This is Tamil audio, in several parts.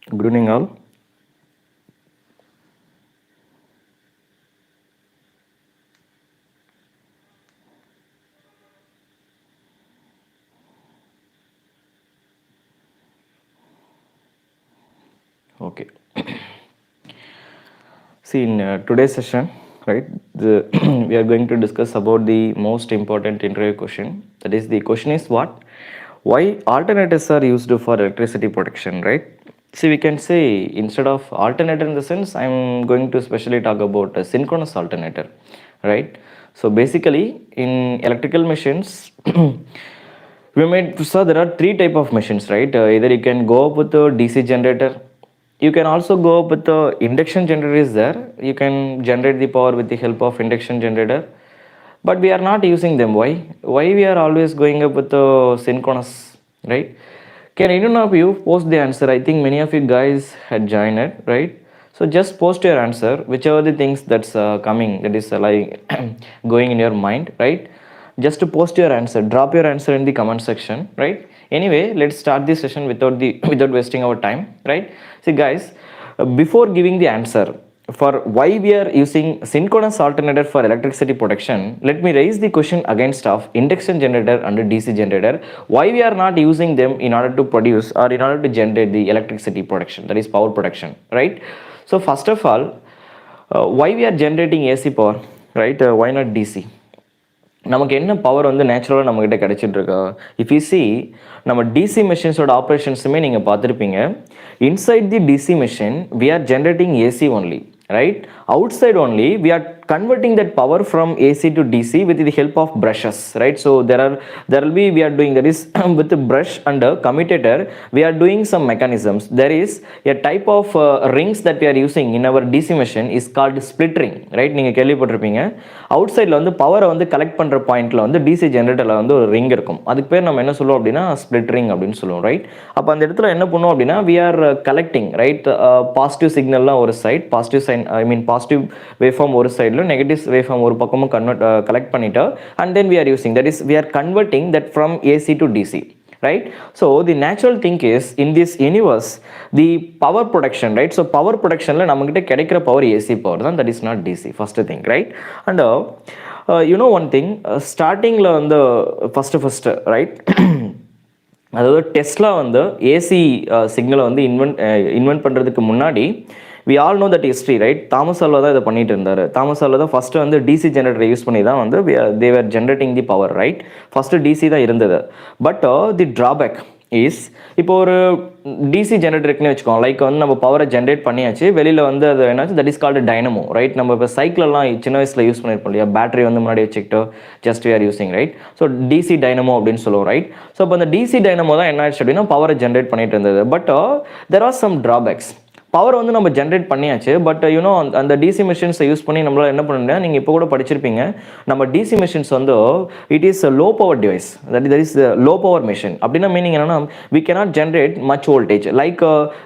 Good evening, all. Okay. See, in today's session, right, we are going to discuss about the most important interview question. That is, the question is what? Why alternators are used for electricity protection, right? See, we can say instead of alternator in the sense, I'm going to specially talk about a synchronous alternator, right? So basically, in electrical machines, we made so there are three type of machines, right? Either you can go up with the DC generator, you can also go up with the induction generator is there. You can generate the power with the help of induction generator, but we are not using them. Why we are always going up with the synchronous, right? Can anyone of you post the answer? I think many of you guys had joined it, right? So just post your answer, whichever the things that's coming, that is like going in your mind, right? Just to post your answer, drop your answer in the comment section, right? Anyway, let's start this session without the without wasting our time, right? See, guys, before giving the answer for why we are using synchronous alternator for electricity protection, let me raise the question against of induction generator and DC generator. Why we are not using them in order to produce or in order to generate the electricity protection, that is power protection, right? So first of all, why we are generating AC power, right? Why not DC? நமக்கு என்ன பவர் வந்து நேச்சுரலாக நம்மக்கிட்ட கிடச்சிட்டு இருக்கா? இஃப் யூ சி, நம்ம டிசி மிஷின்ஸோட ஆப்ரேஷன்ஸுமே நீங்கள் பார்த்துருப்பீங்க. Inside the DC machine we are generating AC only, right? Outside only we are converting that power from AC to DC with the help of brushes, right? So there will be, we are doing, that is with the brush and a commutator we are doing some mechanisms. There is a type of rings that we are using in our DC machine is called split ring, right? நீங்க கேள்விப்பட்டிருப்பீங்க. அவுட்சைடில் வந்து பவரை வந்து கலெக்ட் பண்ணுற பாயிண்ட்டில் வந்து டிசி ஜென்ரேட்டரில் வந்து ஒரு ரிங் இருக்கும். அதுக்கு பேர் நம்ம என்ன சொல்லுவோம் அப்படின்னா ஸ்பிளிட் ரிங் அப்படின்னு சொல்லுவோம், ரைட்? அப்போ அந்த இடத்துல என்ன பண்ணுவோம் அப்படின்னா we are collecting, right? Positive சிக்னல்லாம் ஒரு side, positive sign I mean positive waveform ஒரு சைடில், நெகட்டிவ் வேவ்ஃபார்ம் ஒரு பக்கமும் கலெக்ட் பண்ணிட்டு and then we are using, that is we are converting that from AC to DC, right? So the natural thing is in this universe the power production, right? So power production la namakita kedaikra power AC power than, that is not DC, first thing, right? And you know one thing, starting la வந்து first, right? அதாவது டெஸ்லா வந்து ஏசி சிக்னலை வந்து இன்வென்ட் பண்ணுறதுக்கு முன்னாடி we all know that history, right? Thomas Alva தான் இதை பண்ணிட்டு இருந்தார். தாமஸ் ஆல்வா தான் ஃபஸ்ட்டு வந்து டிசி ஜென்ரேட்டரை யூஸ் பண்ணி தான் வந்து they were generating the power, right? First DC தான் இருந்தது. பட் தி ட்ராபேக் இஸ், இப்போ ஒரு டிசி ஜென்ரேட்டருக்குன்னு வச்சுக்கோங்க, லைக் வந்து நம்ம பவரை ஜென்ரேட் பண்ணியாச்சு, வெளியில் வந்து அது என்னாச்சு, that is called dynamo, right? நம்ம இப்போ சைக்கிளெல்லாம் சின்ன வயசில் யூஸ் பண்ணியிருப்போம் இல்லையா, பேட்டரி வந்து முன்னாடி வச்சுக்கிட்டு just we are using, right? So DC dynamo அப்படின்னு சொல்லுவோம், ரைட்? ஸோ இப்போ அந்த டிசி டைனமோ தான் என்ன ஆச்சு அப்படின்னா பவரை ஜென்ரேட் பண்ணிட்டு இருந்தது. But there are some drawbacks. Power வந்து நம்ம ஜென்ரேட் பண்ணியாச்சு, பட் யூனோ அந்த டிசி மிஷின்ஸை யூஸ் பண்ணி நம்மளால் என்ன பண்ண முடியாது, நீங்கள் இப்போ கூட படிச்சிருப்பீங்க, நம்ம டிசி மிஷின்ஸ் வந்து it is low power device, that is low power machine. அப்படின்னா மீனிங் என்னன்னா we cannot generate much voltage, like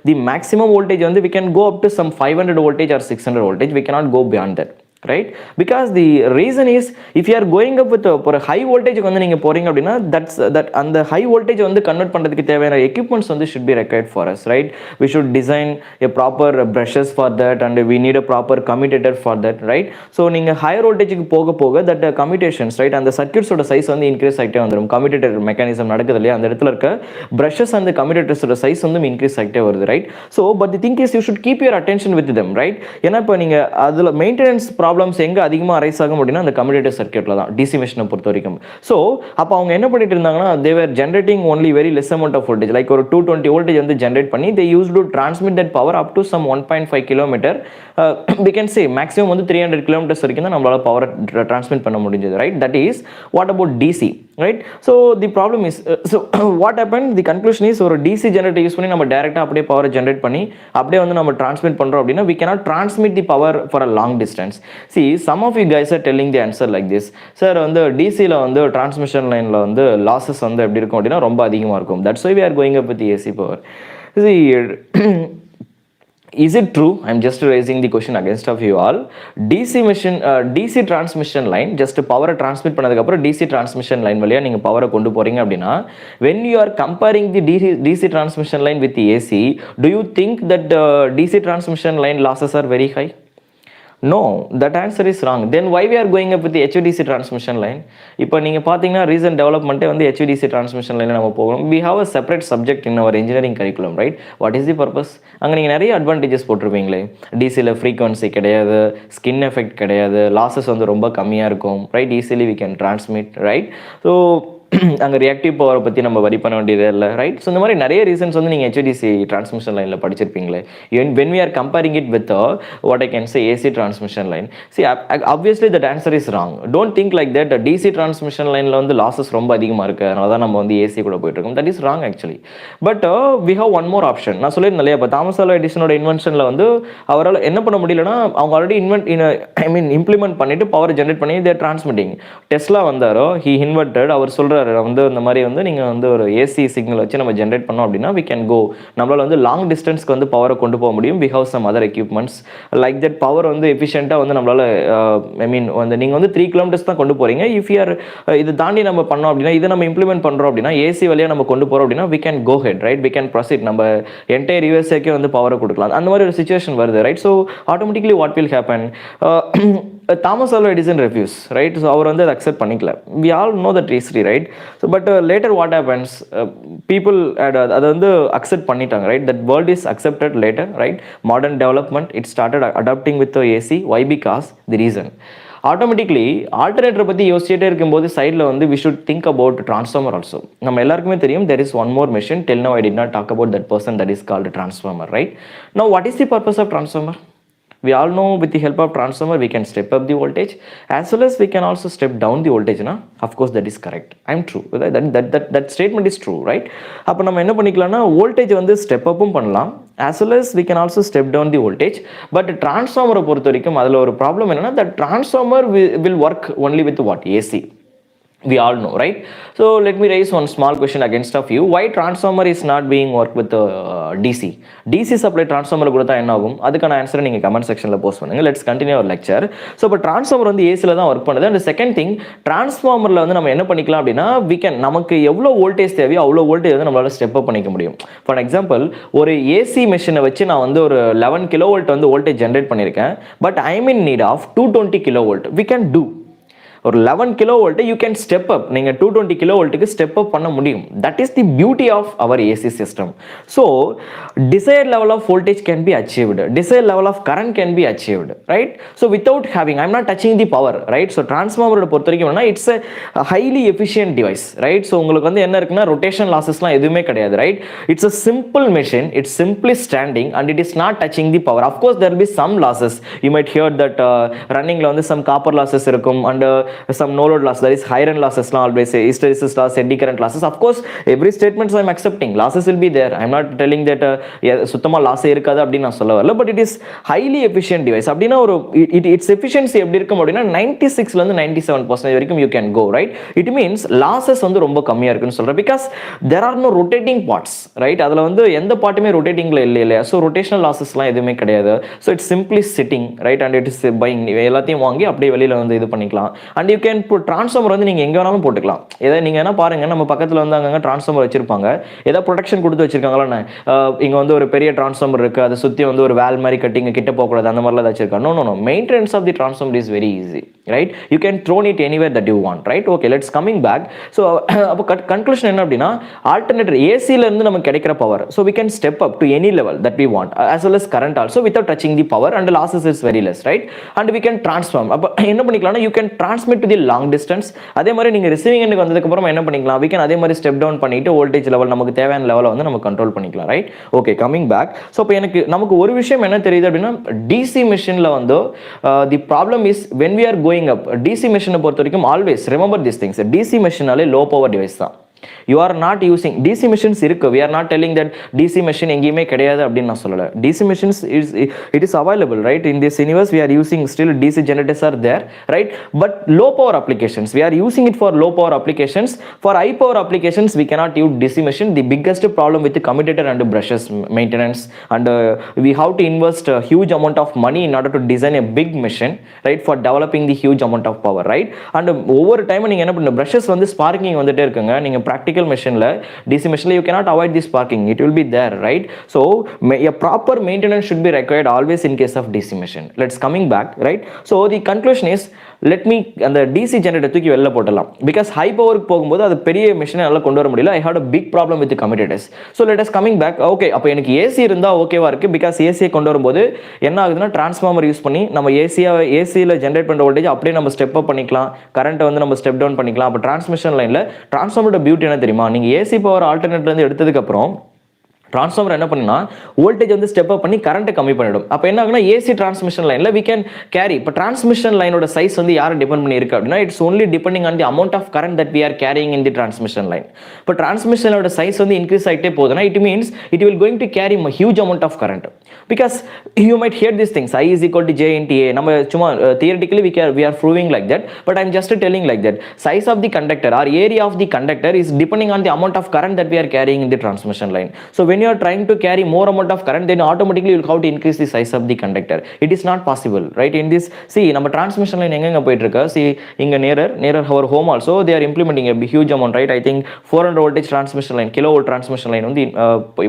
the maximum voltage வந்து we can go up to some 500 voltage or 600 voltage, we cannot go beyond that, right? Because the reason is if you are going up with ஒரு ஹை வோல்டேஜ் வந்து நீங்க போறீங்க அப்படின்னா that அந்த ஹை வோல்டேஜ் வந்து கன்வெர்ட் பண்றதுக்கு தேவையான எக்யூப்மெண்ட்ஸ் வந்து should be required for us, right? We should design a proper brushes for that and we need a proper commutator for that, right? So நீங்க higher வோல்டேஜ்க்கு போக போக that commutations, right? அந்த சர்க்யூட்ஸோட சைஸ் வந்து இன்க்ரீஸ் ஆகிட்டே வந்துடும். கம்யூட்டேட்டர் மெக்கானிசம் நடக்குது இல்லையா, அந்த இடத்துல இருக்க brushes and கம்யூட்டேட்டர்ஸோட சைஸ் வந்து இன்க்ரீஸ் ஆகிட்டே வருது, right? So but the thing is you should keep your attention with them, right? ஏன்னா இப்போ நீங்க அதுல மெயின்டெனன்ஸ் ப்ராப்ளம்ஸ் எங்கே அதிகமாக அரைஸ் ஆகும் அப்படின்னா அந்த கம்யூட்டேட்டர் சர்க்யூட்டில் தான், டிசி மிஷினை பொறுத்த வரைக்கும். ஸோ அப்போ அவங்க என்ன பண்ணிட்டு இருந்தாங்கன்னா they were generating only very less amount of voltage, like ஒரு 220 voltage வந்து ஜென்ரேட் பண்ணி they used to transmit that power up to some 1.5 kilometer, we can say maximum வந்து 300 kilometers வரைக்கும் தான் நம்மளால பவரை டிரான்ஸ்மிட் பண்ண முடிஞ்சது, right? That is what about DC, right? So the problem is so what happened, the conclusion is ஒரு DC generator யூஸ் பண்ணி நம்ம டைரக்டாக அப்படியே பவரை ஜென்ரேட் பண்ணி அப்படியே வந்து நம்ம டிரான்ஸ்மிட் பண்ணுறோம் அப்படின்னா we cannot transmit the power for a long distance. See, some of you guys are telling the answer like this, sir வந்து டிசியில் வந்து டிரான்ஸ்மிஷன் லைனில் வந்து லாஸஸ் வந்து எப்படி இருக்கும் அப்படின்னா ரொம்ப அதிகமாக இருக்கும், that's why we are going up with the AC power. See, is it true? I'm just raising the question against of you all. DC machine, DC transmission line, just power transmit பண்ணதுக்கு அப்புறம் DC transmission line வழியா நீங்க பவரை கொண்டு போறீங்க அப்படின்னா, when you are comparing the DC transmission line with the AC, do you think that DC transmission line losses are very high? No, that answer is wrong. Then why we are going up with the HVDC transmission line? இப்போ நீங்கள் பார்த்தீங்கன்னா recent development வந்து HVDC transmission line நம்ம போகிறோம். We have a separate subject in our engineering curriculum, right? What is the purpose? அங்கே நீங்கள் நிறைய அட்வான்டேஜஸ் போட்டிருப்பீங்களே. டிசியில் ஃப்ரீக்வன்சி கிடையாது, ஸ்கின் எஃபெக்ட் கிடையாது, லாஸஸ் வந்து ரொம்ப கம்மியாக இருக்கும், right? Easily we can transmit, right? So அங்கே ரியாக்டிவ் பவரை பற்றி நம்ம வரி பண்ண வேண்டியதே இல்லை, ரைட்? ஸோ இந்த மாதிரி நிறைய ரீசன்ஸ் வந்து நீங்கள் ஹெச்டிசி டிரான்ஸ்மிஷன் லைனில் படிச்சிருப்பீங்களே. When we are comparing it with what I can say AC transmission line, see obviously that answer is wrong. Don't think like that DC transmission லைனில் வந்து லாஸஸ் ரொம்ப அதிகமாக இருக்குது, அதனால தான் நம்ம வந்து ஏசி கூட போயிட்டு இருக்கோம். That is wrong actually. But we have one more option. நான் சொல்லியிருந்தேன் இல்லையா, இப்போ தாமஸ் ஆல்வா எடிசனோட இன்வென்ஷனில் வந்து அவரால் என்ன பண்ண முடியலன்னா, அவங்க ஆல்ரெடி இம்ப்ளிமெண்ட் பண்ணிட்டு பவர் ஜென்ரேட் பண்ணி தேர் டிரான்ஸ்மிட்டிங். டெஸ்லா வந்தாரோ, ஹி இன்வெர்டட், அவர் சொல்கிறார் வந்து இந்த மாதிரி வந்து நீங்கள் வந்து ஒரு ஏசி சிக்னல் வச்சு நம்ம ஜென்ரேட் பண்ணோம் அப்படின்னா we can go, நம்மளால் வந்து லாங் டிஸ்டன்ஸ்க்கு வந்து பவரை கொண்டு போக முடியும். we have some other equipments like that. Power வந்து எஃபிஷியண்ட்டாக வந்து நம்மளால் வந்து நீங்கள் வந்து 3 கிலோமீட்டர்ஸ் தான் கொண்டு போகிறீங்க. இஃப் யூ ஆர் இது தாண்டி நம்ம பண்ணோம் அப்படின்னா, இதை நம்ம இம்ப்ளிமெண்ட் பண்ணுறோம் அப்படின்னா, ஏசி வழியாக நம்ம கொண்டு போகிறோம் அப்படின்னா we can go ahead, right? we can proceed. நம்ம என்டையர் யூஎஸ்ஏக்கே வந்து பவரை கொடுக்கலாம். அந்த மாதிரி ஒரு சுச்சுவேஷன் வருது, right? So automatically what will happen, Thomas Alva Edison refuse, right? So அவர் வந்து அதை அக்செப்ட் பண்ணிக்கல. We all know that history, right? So but later what happens, people அதை வந்து அக்செப்ட் பண்ணிட்டாங்க, right? That world is accepted later, right? Modern development it started adapting with AC. Why? Because the reason automatically ஆல்டர்னேட்டரை பற்றி யோசிச்சுட்டே இருக்கும்போது சைடில் வந்து we should think about transformer also. நம்ம எல்லாருக்குமே தெரியும் there is one more machine. Till now I did not talk about that person, that is called a transformer, right? Now what is the purpose of transformer? We all know with the help of transformer we can step up the voltage as well as we can also step down the voltage, na? Of course that is correct. I'm true. That statement is true, right? அப்போ நம்ம என்ன பண்ணிக்கலாம்னா, வோல்டேஜ் வந்து ஸ்டெப் அப்பும் பண்ணலாம் as well as we can also step down the voltage. But transformer பொறுத்த வரைக்கும் அதில் ஒரு ப்ராப்ளம் என்னன்னா, that transformer will work only with what? AC. We all know, right? So let me raise one small question against of you. Why transformer is not being worked with DC supply transformer கொடுத்தா என்ன ஆகும்? அதுக்கான ஆன்சரை நீங்கள் கமெண்ட் செக்ஷனில் போஸ்ட் பண்ணுங்க. Let's continue our lecture. So இப்போ டிரான்ஸ்ஃபார்மர் வந்து ஏசியில் தான் ஒர்க் பண்ணுது. அண்ட் செகண்ட் திங், டிரான்ஸ்ஃபார்மரில் வந்து நம்ம என்ன பண்ணிக்கலாம் அப்படின்னா, நமக்கு எவ்வளோ வோல்டேஜ் தேவையோ அவ்வளோ வோல்டேஜ் வந்து நம்மளால ஸ்டெப் அப் பண்ணிக்க முடியும். ஃபார் எக்ஸாம்பிள், ஒரு ஏசி மெஷினை வச்சு நான் வந்து ஒரு 11 கிலோவோல்ட் வந்து வோல்டேஜ் ஜென்ரேட் பண்ணியிருக்கேன். But I mean need of 220 kilovolt. We can do ஒரு 11 kilovolt you can step up. நீங்கள் 220 கிலோவோல்ட்டுக்கு ஸ்டெப் அப் பண்ண முடியும். That is the beauty of our AC system. So desired level of voltage can be achieved, desired level of current can be achieved, right? So without having, I'm not touching the power, right? So transformer பொறுத்த வரைக்கும் it's a highly efficient device, right? So உங்களுக்கு வந்து என்ன இருக்குன்னா, rotation losses-லாம் எதுவுமே கிடையாது, right? It's a simple machine, it's simply standing and it is not touching the power. Of course there will be some losses. You might hear that runningல வந்து some copper losses இருக்கும் and some no load loss, there is iron losses, always say hysteresis loss, eddy current losses. Of course every statement I am accepting, losses will be there. I am not telling that சுத்தமா லாஸ் இருக்காது அப்படி நான் சொல்ல வரல. But it is highly efficient device. அப்படின்னா ஒரு இட்ஸ் எஃபிஷியன்சி எப்படி இருக்கும் அப்படின்னா 96ல இருந்து 97% வரைக்கும் you can go, right? It means losses வந்து ரொம்ப கம்மியா இருக்குன்னு சொல்றேன். Because there are no rotating parts, right? அதுல வந்து எந்த பார்ட்டுமே ரொட்டேட்டிங்ல இல்லை இல்லையா? ஸோ ரொட்டேஷனல் லாசஸ்லாம் எதுவுமே கிடையாது. So it's simply sitting, right? And it is fine. எல்லாத்தையும் வாங்கி அப்படியே வெளியில வந்து இது பண்ணிக்கலாம். அண்ட் யூ கேன் டிரான்ஸ்ஃபார்மர் வந்து நீங்க எங்க வேணாலும் போட்டுக்கலாம். ஏதாவது நீங்க என்ன பாருங்க, நம்ம பக்கத்துல வந்து அங்கங்க டிரான்ஸ்ஃபார்மர் வச்சிருப்பாங்க. ஏதாவது ப்ரொடெக்ஷன் கொடுத்து வச்சிருக்காங்களா? இங்க வந்து ஒரு பெரிய டிரான்ஸ்ஃபார்மர் இருக்கு, அதை சுத்தி வந்து ஒரு வால் மாதிரி கட்டி இங்க கிட்ட போக கூடாது, அந்த மாதிரிலாம் ஏதாச்சும் இருக்கா? No. Maintenance of the transformer is very easy, right? You can thrown it anywhere that you want, right? Okay, let's coming back. So அப்போ கன்க்ளூஷன் என்ன அப்படின்னா, ஆல்டர்னேட்டர் ஏசில இருந்து நமக்கு கிடைக்கிற power, so we can step up to any level that we want as well as current also without touching the power and the losses is very less, right? And we can transform. அப்போ என்ன பண்ணிக்கலாம்னா, you can transmit to the long distance. அதே மாதிரி நீங்க ரிசீவிங் எண்டுக்கு வந்ததுக்கு அப்புறம் என்ன பண்ணிக்கலாம், we can அதே மாதிரி ஸ்டெப் டவுன் பண்ணிட்டு வோல்டேஜ் லெவல் நமக்கு தேவையான லெவலை வந்து நம்ம கண்ட்ரோல் பண்ணிக்கலாம், right? Okay, coming back. So இப்போ நமக்கு ஒரு விஷயம் என்ன தெரியுது அப்படின்னா, டிசி மெஷினில் வந்து the problem is when we are going up. DC மெஷினை பொறுத்த வரைக்கும் always remember this things. DC மெஷினாலே லோ பவர் டிவைஸ் தான். You are not using DC machines இருக்கு. We are not telling that DC machine எங்கேயுமே கிடையாது அப்படின்னு நான் சொல்லலை. DC machines it is available, right? In this universe we are using still DC generators are there, right? But low power applications we are using it for low power applications. For high power applications we cannot use DC machine. The biggest problem with the commutator and brushes maintenance, and we have to invest a huge amount of money in order to design a big machine, right, for developing the huge amount of power, right? And over time நீங்க என்ன பண்ண brushes வந்து sparking வந்துட்டே இருக்குங்க. நீங்க practical machine la DC machine la you cannot avoid this sparking, it will be there, right? So a proper maintenance should be required always in case of DC machine. Let's coming back, right? So the conclusion is, let me அந்த DC generator தூக்கி வெளில போடலாம். Because high power போகும்போது அது பெரிய machine எல்லாம் கொண்டு வர முடியல. I had a big problem with the commutators. So let us coming back. Okay, அப்போ எனக்கு AC இருந்தா ஓகேவா இருக்கு. Because AC கொண்டு வரும்போது என்ன ஆகுதுன்னா டிரான்ஸ்ஃபார்மர் யூஸ் பண்ணி நம்ம ஏசியில் ஜென்ரேட் பண்ணுற வோல்டேஜ் அப்படியே நம்ம ஸ்டெப் அப் பண்ணிக்கலாம், கரண்ட்டை வந்து நம்ம ஸ்டெப் டவுன் பண்ணிக்கலாம். அப்போ டிரான்ஸ்மிஷன் லைனில் டிரான்ஸ்ஃபார்மரோட பியூட்டி என்ன தெரியுமா? நீங்கள் ஏசி பவர் ஆல்டர்னேட்லேருந்து எடுத்ததுக்கப்புறம் டிரான்ஸ்ஃபார்மர் என்ன பண்ணுன்னா வோல்டேஜ் வந்து ஸ்டெப் அப் பண்ணி கரண்ட்டை கம்மி பண்ணிடும். அப்போ என்ன ஆகுனா ஏசி டிரான்ஸ்மிஷன் லைனில் வி கேன் கேரி. இப்போ டிரான்ஸ்மிஷன் லைனோட சைஸ் வந்து யாரை டிபெண்ட் பண்ணி இருக்கு அப்படின்னா it's only depending on the amount of current that we are carrying in the transmission line. இப்போ டிரான்ஸ்மிஷனோட சைஸ் வந்து இன்க்ரீஸ் ஆகிட்டே போகுதுன்னா it means it will going to carry huge amount of current. Because you might hear this things I is equal to J into A. நம்ம சும்மா theoretically we are proving like that, but I'm just telling like that size of the conductor or area of the conductor is depending on the amount of current that we are carrying in the transmission line. So when you are trying to carry more amount of current, then automatically you will have to increase the size of the conductor. It is not possible, right? In this, see, நம்ம transmission line எங்க போயிட்டு இருக்கு? See, இங்க nearer our home also they are implementing a huge amount, right? I think 400 voltage transmission line, kilovolt transmission line வந்து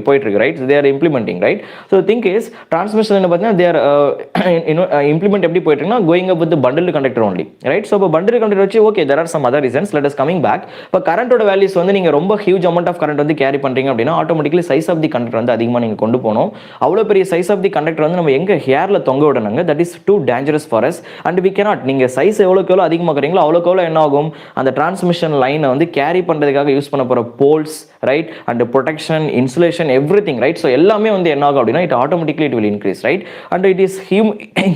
போயிட்டு இருக்கு, right? They are implementing, right? So the thing is transmission line பார்த்தீங்கன்னா they are implement எப்படி போயிட்டு இருக்குன்னா going up with the bundled conductor only, right? So இப்போ bundled conductor வச்சு okay, there are some other reasons. Let us coming back. இப்போ கரண்டோட வேல்யூஸ் வந்து நீங்க ரொம்ப huge amount of current வந்து கேரி பண்றீங்க அப்படின்னா automatically size of the conductor வந்து அதிகமாக நீங்கள் கொண்டு போகணும். அவ்வளோ பெரிய சைஸ் ஆஃப் தி கண்டக்டர் வந்து நம்ம எங்கே ஹேரில் தொங்க விடணுங்க. That is too dangerous for us and we cannot. நீங்கள் சைஸ் எவ்வளோக்கு எவ்வளோ அதிகமாக்குறீங்களோ அவ்வளோக்கு எவ்வளோ என்ன ஆகும், அந்த டிரான்ஸ்மிஷன் லைனை வந்து கேரி பண்ணுறதுக்காக யூஸ் பண்ண போகிற poles, right, and protection, insulation, everything, right. So எல்லாமே வந்து என்ன ஆகும் அப்படின்னா it automatically it will increase, right. And it is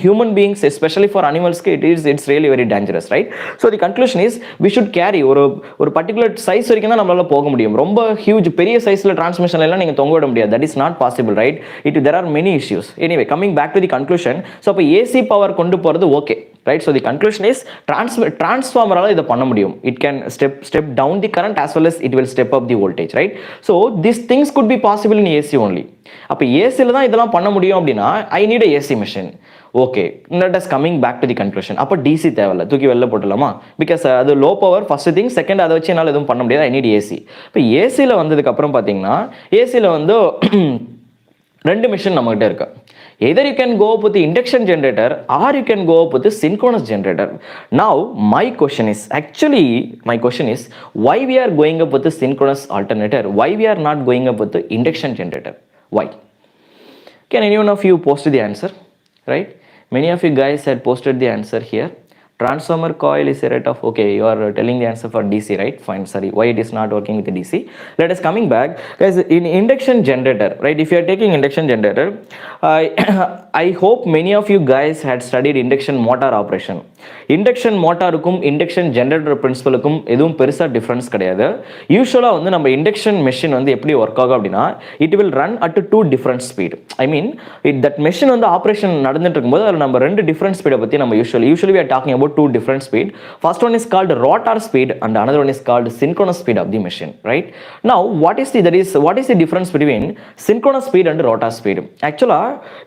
human beings especially for அனிமல்ஸ்க்கு it's really very dangerous, right. So the conclusion is we should carry ஒரு பர்டிகுலர் சைஸ் வரைக்கும் தான் நம்மளால போக முடியும். ரொம்ப ஹியூஜ் பெரிய சைஸில் டிரான்ஸ்மிஷன் லைன்லாம் நீங்கள் தொங்க விட முடியாது. That is not possible, right? There are many issues. Anyway, coming back to the conclusion, so அப்ப AC power கொண்டு போறது okay, right? So the conclusion is transformer-ஆல இத பண்ண முடியும். It can step down the current as well as it will step up the voltage, right? So these things could be possible in AC only. அப்ப AC-ல தான் இதெல்லாம் பண்ண முடியும் அப்படின்னா I need a AC machine. Okay, let us coming back to the conclusion. அப்போ DC தேவையில்ல, தூக்கி வெளில போட்டலாமா? பிகாஸ் அது low power first thing, second அதை வச்சு என்னால் எதுவும் பண்ண முடியாது. I need AC. இப்போ ஏசியில் வந்ததுக்கு அப்புறம் பார்த்தீங்கன்னா ஏசியில் வந்து ரெண்டு மிஷின் நம்மகிட்ட இருக்கு. Either you can go up with the induction generator or you can go up with the synchronous generator. Now my question is why we are going up with the synchronous alternator? Why we are not going up with the induction generator? Why? Can anyone of you post the answer? Right? Many of you guys had posted the answer here. Transformer coil is a rate of, okay, you are telling the answer for DC, right? Fine, sorry, why it is not working with the DC? Let us coming back, guys. In induction generator, right, if you are taking induction generator, I hope many of you guys had studied induction motor operation. Induction motorக்கும் induction generator principleக்கும் எதுவும் பெருசா டிஃபரன்ஸ் கிடையாது. யூசுவலாக வந்து நம்ம induction machine வந்து எப்படி ஒர்க் ஆகும் அப்படின்னா it will run at two different speed. I mean that machine வந்து ஆப்ரேஷன் நடந்துட்டு இருக்கும்போது அதில் நம்ம ரெண்டு டிஃபரண்ட் ஸ்பீடை பற்றி நம்ம usually we are talking about two different speed. First one is called rotor speed and another one is called synchronous speed of the machine, right? Now what is the difference between synchronous speed and rotor speed? Actually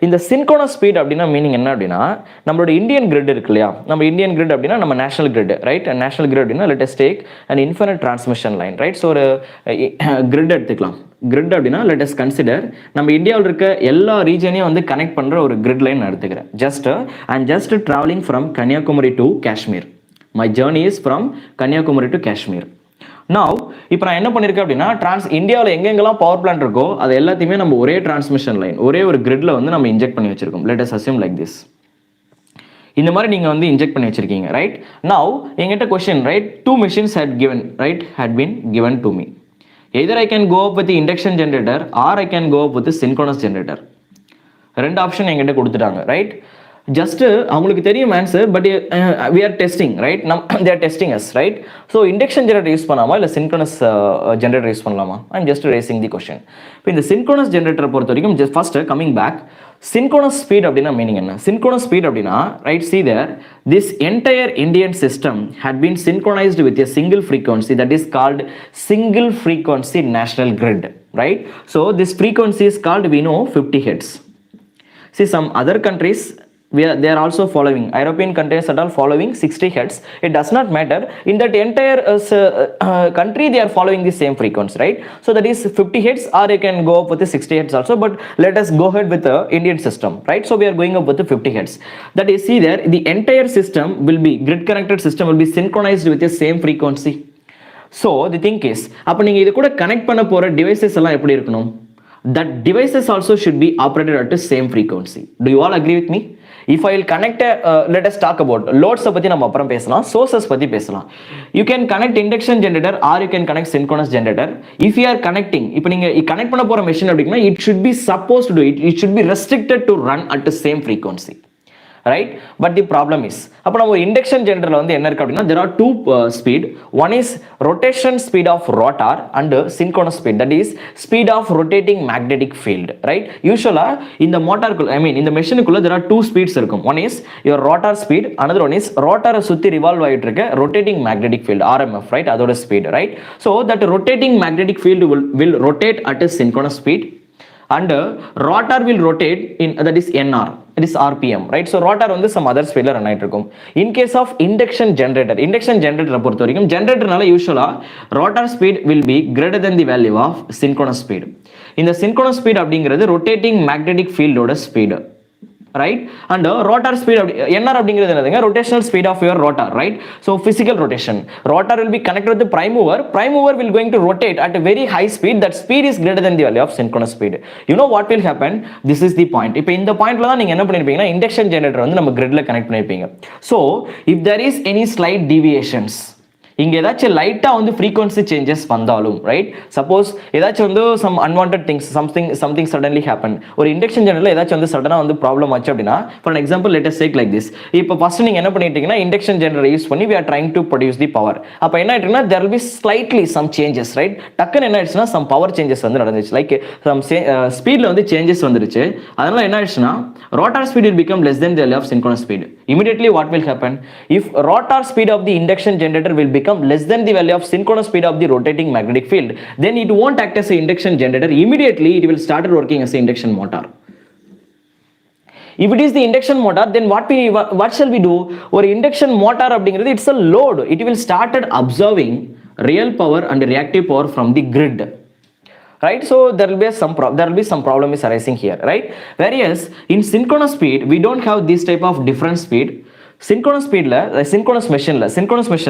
இந்த synchronous speed அப்படின்னா மீனிங் என்ன அப்படின்னா நம்மளோட இந்தியன் கிரிட் இருக்கு இல்லையா, நம்ம இந்தியன் கிரிட் அப்படின்னா நம்ம national grid, right. National grid அப்படின்னா let us take an infinite transmission line, right? So ஒரு கிரிட் எடுத்துக்கலாம். கிரிட் அப்படின்னா லெட் அஸ் கன்சிடர் நம்ம இந்தியாவில் இருக்க எல்லா ரீஜனையும் வந்து கனெக்ட் பண்ணுற ஒரு கிரிட் லைன் நான் எடுத்துக்கிறேன். Just travelling from Kanyakumari to Kashmir. My journey is from Kanyakumari to Kashmir. Now இப்போ நான் என்ன பண்ணியிருக்கேன் அப்படின்னா இந்தியாவில் எங்கெங்கெல்லாம் பவர் பிளான்ட் இருக்கோ அது எல்லாத்தையுமே நம்ம ஒரே டிரான்ஸ்மிஷன் லைன், ஒரே ஒரு கிரிட்ல வந்து நம்ம இன்ஜெக்ட் பண்ணி வச்சிருக்கோம். Let us assume like this. இந்த மாதிரி நீங்கள் வந்து இன்ஜெக்ட் பண்ணி வச்சிருக்கீங்க, ரைட். நவ் எங்கிட்ட question, right, two machines had been given to me. Either I can go up with the induction generator or I can go up with the synchronous generator. ரெண்டு ஆப்ஷன் எங்கிட்ட கொடுத்துட்டாங்க, ரைட். just அவங்களுக்கு தெரியும் answer, but we are testing, right? they are testing us, right? So induction generator use பண்ணாமா இல்லை synchronous generator யூஸ் பண்ணலாமா? I'm just raising the question. இப்போ இந்த synchronous generator பொறுத்த வரைக்கும் just first coming back, synchronous speed அப்படின்னா மீனிங் என்ன? synchronous speed அப்படின்னா, right, see there, this entire Indian system had been synchronized with a single frequency that is called single frequency national grid, right? So this frequency is called, we know, 50 hertz. See, some other countries, they are also following, European countries are all following 60 hertz. It does not matter, in that entire country they are following the same frequency, right? So that is 50 hertz, or you can go up with the 60 hertz also, but let us go ahead with the Indian system, right? So we are going up with the 50 hertz. That is, see there, the entire system will be, grid connected system will be synchronized with the same frequency. So the thing is, அப்போ நீங்கள் இது கூட கனெக்ட் பண்ண போகிற டிவைசஸ் எல்லாம் எப்படி இருக்கணும்? That devices also should be operated at the same frequency. Do you all agree with me? If I will connect let us talk about loads பத்தி நம்ம அப்புறம் பேசலாம், sources பத்தி பேசலாம். You can connect induction generator or you can connect synchronous generator. If you are connecting, இப்போ நீங்க கனெக்ட் பண்ண போற மெஷின் அப்படின்னா it should be supposed to do it should be restricted to run at the same frequency, right? But the problem is, அப்போ நம்ம induction generator வந்து என்ன இருக்கு அப்படின்னா, there are two speed. One is rotation speed of rotor and synchronous speed, that is speed of rotating magnetic field, right? Usually in the motor, I mean in the machine குள்ள there are two speeds இருக்கும். One is your rotor speed, another one is rotor சுத்தி revolve ஆயிட்டு இருக்க rotating magnetic field, RMF, right? அதோட speed, right? So that rotating magnetic field will rotate at a synchronous speed, and rotor will rotate in, that is NR, it is RPM, right? So rotor வந்து some other speed run ஆயிட்டு இருக்கும். In case of induction generator பொறுத்த வரைக்கும் generatorனால யூசுவலா rotor speed will be greater than the value of synchronous speed. இந்த synchronous speed அப்படிங்கிறது rotating magnetic field ஓட speed, right? And rotor speed, NR அப்படிங்கிறது என்னதுங்க? rotational speed of your rotor, right? So physical rotation, rotor will be connected with the prime mover will going to rotate at a very high speed. That speed is greater than the value of synchronous speed. You know what will happen? This is the point. இப்போ இந்த பாயிண்ட்ல தான் நீங்க என்ன பண்ணிருப்பீங்கன்னா, induction generator வந்து நம்ம gridல கனெக்ட் பண்ணிருப்பீங்க. So if there is any slight deviations, இங்கே ஏதாச்சும் லைட்டாக வந்து ஃப்ரீக்வன்சி சேஞ்சஸ் வந்தாலும், ரைட், சப்போஸ் ஏதாச்சும் வந்து some unwanted things something suddenly happen, ஒரு இண்டக்ஷன் ஜெனரேட்டரில் ஏதாச்சும் வந்து சடனாக வந்து ப்ராப்ளம் ஆச்சு அப்படின்னா, for example let us take like this. இப்போ ஃபர்ஸ்ட் நீங்கள் என்ன பண்ணிட்டீங்கன்னா, இண்டக்ஷன் ஜெனரேட்டர் யூஸ் பண்ணி we are trying to produce the power. அப்போ என்ன ஆயிட்டுன்னா, there will be slightly some changes, right? டக்குன்னு என்ன ஆயிடுச்சுன்னா, some power changes வந்து நடந்துச்சு, லைக் some ஸ்பீடில் வந்து சேஞ்சஸ் வந்துருச்சு. அதனால என்ன ஆயிடுச்சுன்னா, rotor speed will become less than the value of synchronous speed. Immediately what will happen? If rotor speed of the induction generator will become less than the value of synchronous speed of the rotating magnetic field, then it won't act as an induction generator. Immediately it will start working as an induction motor. If it is the induction motor, then what shall we do? Or induction motor அப்படிங்கிறது it's a load. It will started observing real power and reactive power from the grid, right? So there will be some problem is arising here, right? Whereas in synchronous speed we don't have this type of different speed. Synchronous machine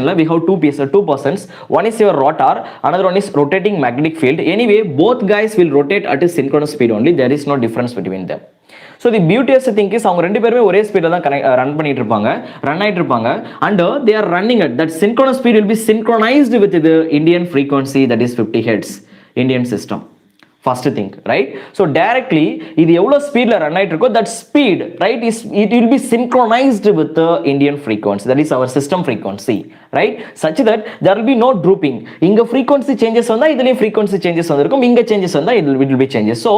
la we have two persons. One is your rotor, another one is rotating magnetic field. Anyway, both guys will rotate at a synchronous speed only. There is no difference between them. So the beauteous thing is, அவங்க ரெண்டு பேருமே ஒரே ஸ்பீட்ல தான் ரன் ஆயிட்டு இருப்பாங்க, and they are running at that synchronous speed will be synchronized with the Indian frequency, that is 50 hertz Indian system. First thing, right? So directly இது எவ்வளவு ஸ்பீட்ல ரன் ஆயிட்டு இருக்கோ, that speed, right, it will be synchronized with the Indian frequency, that is our system frequency, right? Such that there will be no drooping. இங்க frequency changes வந்தா இதுலயும் frequency changes வந்திருக்கும், இங்க changes வந்தா it will be changes. So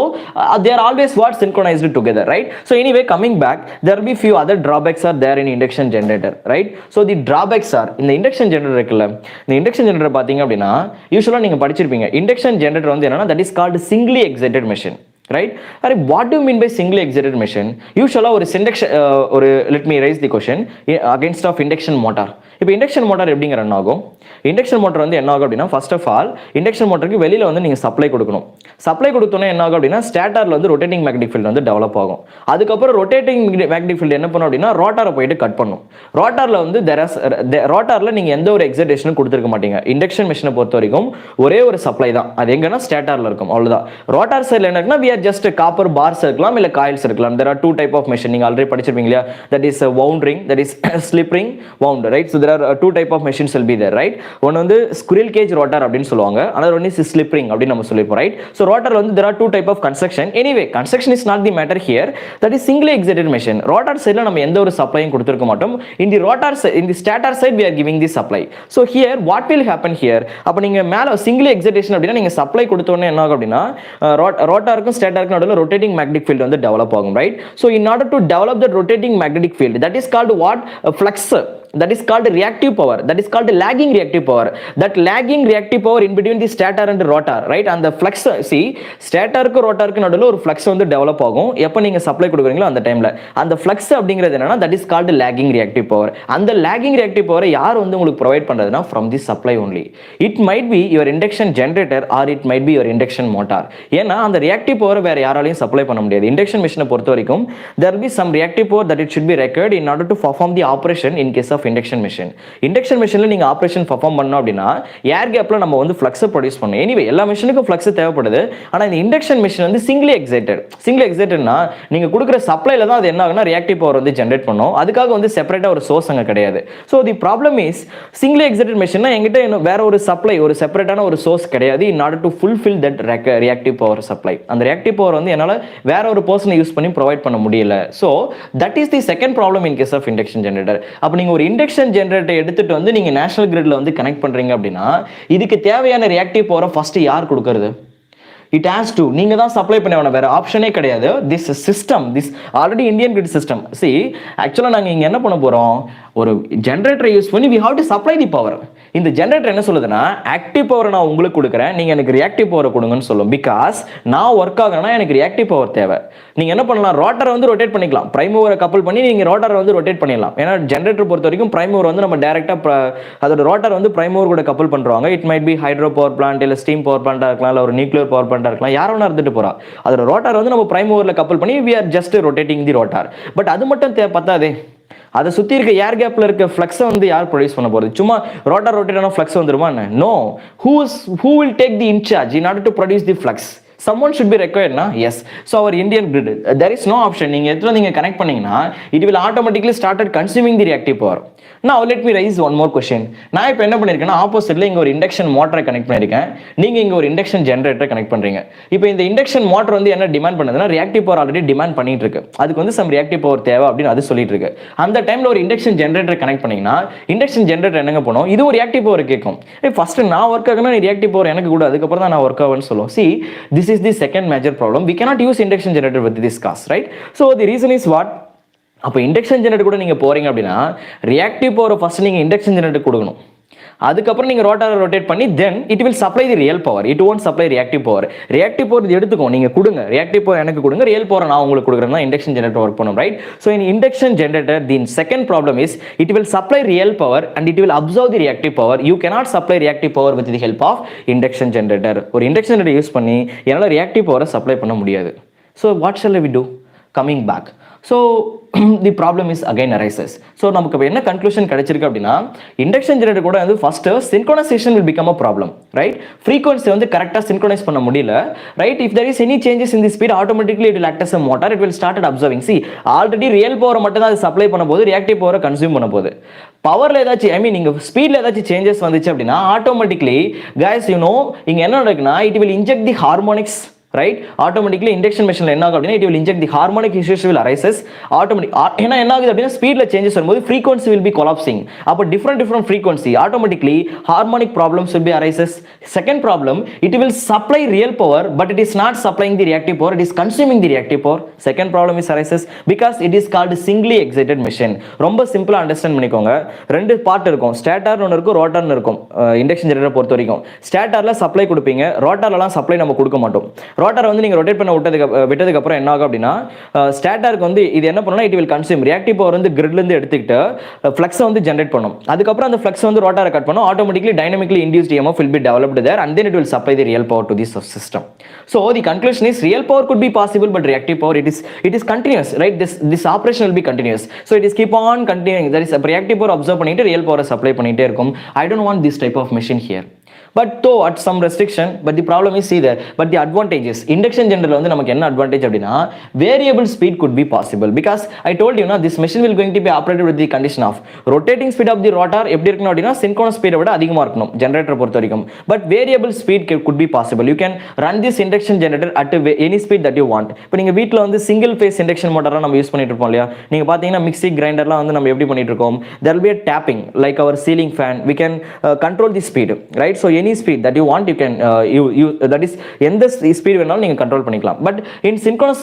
they are always what synchronized together, right? So anyway, coming back, there will be few other drawbacks are there in induction generator, right? So the drawbacks are, இந்த induction generator இருக்குல்ல, இந்த induction generator பாத்தீங்க அப்படின்னா, யூசுவலா நீங்க படிச்சிருப்பீங்க, induction generator வந்து என்னன்னா, that is called singly excited machine, right? What do you mean by singly excited machine? Usually let me raise the question against of induction motor. இப்போ இண்டக்ஷன் மோட்டார் எப்படிங்க ரன் ஆகும்? இண்டக்ஷன் மோட்டார் வந்து என்ன ஆகும் அப்படின்னா, ஃபர்ஸ்ட் ஆஃப் ஆல் இண்டக்ஷன் மோட்டருக்கு வெளியில் வந்து நீங்கள் சப்ளை கொடுக்கணும். சப்ளை கொடுத்தோன்னே என்ன ஆகும் அப்படின்னா, ஸ்டேட்டரில் வந்து ரொட்டேட்டிங் மேக்னெட்டிக் ஃபீல்டு வந்து டெவலப் ஆகும். அதுக்கப்புறம் ரொட்டேட்டிங் மேக்னெட்டிக் ஃபீல்டு என்ன பண்ணும் அப்படின்னா, ரோட்டாரை போயிட்டு கட் பண்ணும். ரோட்டாரில் வந்து ரோட்டாரில் நீங்கள் எந்த ஒரு எக்ஸைட்டேஷனும் கொடுத்துருக்க மாட்டீங்க. இண்டக்ஷன் மிஷினை பொறுத்த வரைக்கும் ஒரே ஒரு சப்ளை தான், அது எங்கன்னா ஸ்டேட்டரில் இருக்கும், அவ்வளோதான். ரோட்டார் சைடில் என்ன இருக்குன்னா, we are just copper bars இருக்கலாம், இல்லை காயில்ஸ் இருக்கலாம். there are two type of machine, நீங்கள் ஆல்ரெடி படிச்சிருப்பீங்க இல்லையா? that is wound ring, that is slip ring, wound, right? So there are two type of machines will be there, right? ஒன்று வந்து ஸ்குரில் கேஜ் ரோட்டார் அப்படின்னு சொல்லுவாங்க, another one is slip ring அப்படின்னு நம்ம சொல்லியிருப்போம், ரைட்? ஸோ ரோட்டார் வந்து there are two type of construction. Anyway, construction is not the matter here. That is singly excited machine. Rotor சைடில் நம்ம எந்த ஒரு சப்ளையும் கொடுத்துருக்க மாட்டோம். in the stator side we are giving the supply. So here what will happen here? அப்போ நீங்கள் மேலே சிங்கிள் எக்ஸைட்டேஷன் அப்படின்னா நீங்கள் சப்ளை கொடுத்தோன்னே என்ன ஆகும் அப்படின்னா ரோட்டாருக்கும் ஸ்டேட்டாருக்கும் நடுவில் ரொட்டேட்டிங் மேக்னெட்டிக் ஃபீல்டு வந்து டெவலப் ஆகும், right? So in order to develop the rotating magnetic field, that is called what? Flux. That is called reactive power. That is called lagging reactive power. That lagging reactive power in between the stator and rotor, right? And the flux, see, stator க்கு rotor க்கு நடுவுல ஒரு flux வந்து டெவலப் ஆகும் எப்ப நீங்க சப்ளை கொடுக்குறீங்களோ அந்த டைம்ல. அந்த flux அப்படிங்கிறது என்னன்னா that is called lagging reactive power. அந்த lagging reactive power யார் வந்து உங்களுக்கு ப்ரொவைட் பண்றதுன்னா from the supply only. It might be your induction generator or it might be your induction motor. ஏன்னா அந்த reactive power வேற யாராலையும் சப்ளை பண்ண முடியாது. இண்டக்ஷன் மெஷினை பொறுத்த வரைக்கும் there will be some reactive power that it should be required in order to perform the operation in case of induction machine. Induction machineல நீங்க ஆபரேஷன் பெர்ஃபார்ம் பண்ணனும் அப்படினா ஏர் கேப்ல நம்ம வந்து ஃப்ளக்ஸ் ப்ரொடியூஸ் பண்ணனும். எனிவே எல்லா மெஷினுக்கும் ஃப்ளக்ஸ் தேவைப்படுது. ஆனா இந்த இண்டக்ஷன் மெஷின் வந்து சிங்கிளி எக்ஸைட்டட்னா நீங்க கொடுக்கிற சப்ளைல தான் அது என்ன ஆகும்னா ரியாக்டிவ் பவர் வந்து ஜெனரேட் பண்ணும். அதுக்காக வந்து செப்பரேட்டா ஒரு சோர்ஸ் அங்க கிடையாது. So the problem is singly excited மெஷின்னா என்கிட்ட வேற ஒரு சப்ளை ஒரு செப்பரேட்டான ஒரு சோர்ஸ் கிடையாது in order to fulfill that reactive power supply. அந்த reactive power வந்து என்னால வேற ஒரு பர்சனை யூஸ் பண்ணி ப்ரொவைட் பண்ண முடியல. So that is the second problem in case of induction generator. அப்ப நீங்க ஒரு இண்டக்ஷன் ஜெனரேட்டர் எடுத்துட்டு வந்து நீங்க நேஷனல் கிரிட்ல வந்து கனெக்ட் பண்றீங்க அப்படின்னா இதுக்கு தேவையான ரியாக்டிவ் பவரை ஃபர்ஸ்ட் யார் கொடுக்கிறது? இட் ஹேஸ் டு நீங்க தான் சப்ளை பண்ண வேற ஆப்ஷனே கிடையாது. Tissue system this already Indian grid system. see ஆக்சுவலா நாங்க இங்க என்ன பண்ண போறோம், ஒரு ஜெனரேட்டரை யூஸ் பண்ணி we have to supply the power. இந்த ஜெனரேட்டர் என்ன சொல்லுதுன்னா ஆக்டிவ் பவர் நான் உங்களுக்கு கொடுக்குறேன், நீங்க எனக்கு ரியாக்டிவ் பவர் கொடுங்கன்னு சொல்லும். பிகாஸ் நான் ஒர்க் ஆகணும்னா எனக்கு ரியாக்டிவ் பவர் தேவை. நீங்க என்ன பண்ணலாம், ரோட்டரை வந்து ரொட்டேட் பண்ணிக்கலாம், பிரைம் மூவரை கப்பல் பண்ணி நீங்க ரோட்டரை வந்து ரொட்டேட் பண்ணிடலாம். ஏன்னா ஜெனரேட்டர் பொறுத்த வரைக்கும் பிரைம் மூவர் வந்து நம்ம டைரக்டா அதோட ரோட்டர் வந்து பிரைம் மூவர் கூட கப்பல் பண்றாங்க. It might B hydro power plant இல்ல ஸ்டீம் பவர் பிளான்டா இருக்கலாம், இல்ல ஒரு நியூக்ளியர் பவர் பிளான்டா இருக்கலாம், யார் வேணா இருந்துட்டு போறா. அதோட ரோட்டர் வந்து நம்ம பிரைம் மூவர்ல கப்பல் பண்ணி we are just rotating the rotor. But அது மட்டும் பத்தாதே, அதை சுத்தி இருக்க ஏர் கேப்ல இருக்க ஃப்ளக்ஸை வந்து யார் ப்ரொடியூஸ் பண்ண போறது? சும்மா ரோட்டர் ரொட்டேட் ஆன ஃப்ளக்ஸ் வந்துருமா? No. who will take the in charge in order to produce the flux? someone should be required na. Yes, so our Indian grid there is no option. நீங்க கனெக்ட் பண்ணீங்கன்னா it will automatically started consuming the reactive power. Now let me raise one more question. நான் இப்போ என்ன பண்ணிருக்கேன்னா ஆப்போசிட்ல இங்க ஒரு இண்டக்ஷன் மோட்டரை கனெக்ட் பண்ணிருக்கேன், நீங்க இங்க ஒரு இண்டக்ஷன் ஜெனரேட்டரை கனெக்ட் பண்றீங்க. இப்போ இந்த இண்டக்ஷன் மோட்டர் வந்து என்ன டிமாண்ட் பண்ணுதுன்னா ரியாக்டிவ் பவர் ஆல்ரெடி டிமாண்ட் பண்ணிட்டு இருக்கு, அதுக்கு வந்து சம் ரியாக்டிவ் பவர் தேவை அப்படின்னு அது சொல்லிட்டு இருக்கு. அந்த டைம்ல ஒரு இண்டக்ஷன் ஜெனரேட்டர் கனெக்ட் பண்ணீங்கன்னா இண்டக்ஷன் ஜெனரேட்டர் என்னங்க பண்ணும், இது ஒரு ரியாக்டிவ் பவர் கேட்கும். ஃபர்ஸ்ட் நான் ஒர்க் ஆகணும், ரியாக்டிவ் பவர் எனக்கு கூட, அதுக்கப்புறம் தான் நான் ஒர்க் ஆகும்னு சொல்லும். see this is the second major problem. We cannot use induction generator with this cost, right? So the reason is what? அப்போ இண்டக்ஷன் ஜெனரேட்டர் கூட நீங்க போறீங்க அப்படின்னா ரியாக்டிவ் பவர் ஃபர்ஸ்ட் நீங்க இண்டக்ஷன் ஜெனரேட்டர் கொடுக்கணும், அதுக்கப்புறம் நீங்க ரோட்டாரை ரொட்டேட் பண்ணி then it will supply the real power. It won't supply reactive power. reactive power எடுத்துக்கோ, நீங்க கொடுங்க reactive power எனக்கு கொடுங்க, ரியல் பவர் நான் உங்களுக்கு கொடுக்குறேன்னா இண்டக்ஷன் ஜெனரேட்டர் ஒர்க் பண்ணும், right? So in induction generator the second problem is it will supply real power and it will observe the reactive power. You cannot supply reactive power with the help of induction generator. ஒரு இண்டக்ஷன் ஜெனரேட்டர் யூஸ் பண்ணி என்னால reactive power சப்ளை பண்ண முடியாது. So what shall we do? Coming back. So the problem is again arises. So நமக்கு என்ன கன்க்ளூஷன் கிடைச்சிருக்கு அப்படின்னா இண்டக்ஷன் ஜெனரேட்டர் கூட வந்து first synchronization will become a problem, right? frequency வந்து கரெக்ட்டா synchronize பண்ண முடியல, right? If there is any changes in the speed, automatically it will act as a motor. It will start observing. See already real power மட்டும் தான் அது சப்ளை பண்ண போது, ரியாக்டிவ் பவரை கன்சியூம் பண்ண போது. பவர்ல ஏதாச்சும் ஐ மீன் நீங்க ஸ்பீட்ல ஏதாச்சும் சேஞ்சஸ் வந்துச்சு அப்படின்னா ஆட்டோமேட்டிக்கலி guys you know இங்க என்ன நடக்குன்னா it will inject the harmonics, right? automatically induction machine என்ன ஆகும் அப்படினா it will inject the harmonic issues will arises automatic. ஏனா என்ன ஆகுது அப்படினா ஸ்பீட்ல சேஞ்சஸ் வரும்போது frequency will be collapsing. அப்ப different frequency automatically harmonic problems will be arises. Second problem, it will supply real power but it is not supplying the reactive power, it is consuming the reactive power. Second problem is arises because it is called singly excited machine. ரொம்ப சிம்பிளா அண்டர்ஸ்டாண்ட் பண்ணிக்கோங்க. ரெண்டு பார்ட் இருக்கும், ஸ்டேட்டர் ஒன்னு இருக்கும், ரோட்டர்னு இருக்கும். இண்டக்ஷன் ஜெனரேட்டர் பொறுத்த வரைக்கும் ஸ்டேட்டர்ல சப்ளை கொடுப்பீங்க, ரோட்டர்லலாம் சப்ளை நம்ம கொடுக்க மாட்டோம். ரோட்டர் வந்து நீங்க ரொட்டேட் பண்ண விட்டதுக்கு அப்புறம் என்ன ஆகும் அப்படினா ஸ்டேட்டருக்கு வந்து இது என்ன பண்ணும்னா it will consume reactive power வந்து கிரிட்ல இருந்து எடுத்துக்கிட்டு ஃப்ளக்ஸ் வந்து ஜெனரேட் பண்ணும். அதுக்கு அப்புறம் அந்த ஃப்ளக்ஸ் வந்து ரோட்டரை கட் பண்ணும், automatically dynamically induced EMF will be developed there and then it will supply the real power to this system. So the conclusion is real power could be possible but reactive power it is continuous, right? This operation will be continuous. So it is keep on continuing. There is a reactive power observe பண்ணிட்டு real power supply பண்ணிட்டே இருக்கும். I don't want this type of machine here. but though at some restriction, but the problem is see there, but the advantages induction generator வந்து நமக்கு என்ன advantage அப்படினா variable speed could be possible because I told you na this machine will going to be operated with the condition of rotating speed of the rotor எப்படி இருக்கணும் அப்படினா synchronous speed விட அதிகமா இருக்கணும் generator பொறுத்த வரைக்கும், but variable speed could be possible. You can run this induction generator at any speed that you want. இப்போ நீங்க வீட்ல வந்து single phase induction motor நம்ம யூஸ் பண்ணிட்டு இருப்போம் இல்லையா, நீங்க பாத்தீங்கன்னா மிக்ஸி கிரைண்டர்லாம் வந்து நம்ம எப்படி பண்ணிட்டு இருக்கோம், there will be a tapping like our ceiling fan, we can control the speed, right? So any speed that you want you can that is எந்த ஸ்பீட் வேணாலும் நீங்க கண்ட்ரோல் பண்ணிக்கலாம். But in synchronous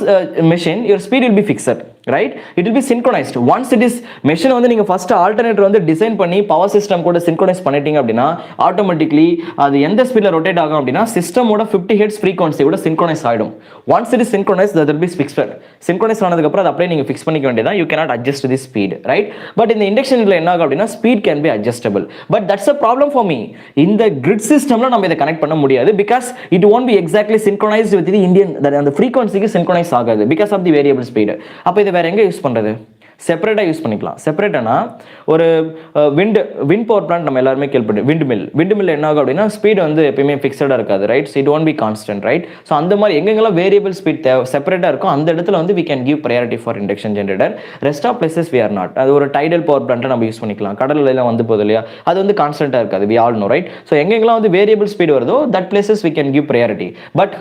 machine your speed will be fixed, right? It will be synchronized. Once it is machine வந்து நீங்க first alternator வந்து டிசைன் பண்ணி பவர் சிஸ்டம் கூட synchronize பண்ணிட்டீங்க அப்படினா automatically அது எந்த ஸ்பீட்ல ரொட்டேட் ஆகும் அப்படினா சிஸ்டமோட 50 Hz frequency ஓட synchronize ஆயிடும். Once it is synchronized that will be fixed. Synchronize ஆனதுக்கு அப்புறம் அது அப்படியே நீங்க ஃபிக்ஸ் பண்ணிக்க வேண்டியதா, you cannot adjust the speed, right? But in the induction ல என்ன ஆகும் அப்படினா speed can be adjustable. But that's a problem for me. இந்த grid systemல நம்ம இத கனெக்ட் பண்ண முடியாது because it won't be exactly synchronized with the Indian அந்த frequency-க்கு synchronize ஆகாது because of the variable speed. அப்ப இத வேற எங்க யூஸ் பண்றது? செப்பரேட்டா யூஸ் பண்ணிக்கலாம். செப்பரேட்டானா ஒரு விண்ட் பவர் பிளான்ட் நம்ம எல்லாருமே கேள்விப்பட்டு விண்ட் மில் என்ன ஆகும் அப்படின்னா ஸ்பீட் வந்து எப்பயுமே ஃபிக்ஸடா இருக்காது, right? So it won't be constant, right? So அந்த மாதிரி எங்கெங்கெல்லாம் வேரியபிள் ஸ்பீட் செப்பரேட்டா இருக்கும் அந்த இடத்துல வந்து we can give priority for induction generator. Rest of places we are not. அது ஒரு டைடல் பவர் பிளான்ட் நம்ம யூஸ் பண்ணிக்கலாம். கடல்ல எல்லாம் வந்து போகுது இல்லையா, அது வந்து கான்ஸ்டன்டா இருக்காது, we all know, right? So எங்கெங்கெல்லாம் வந்து வேரியபிள் ஸ்பீட் வருதோ that places we can give priority. But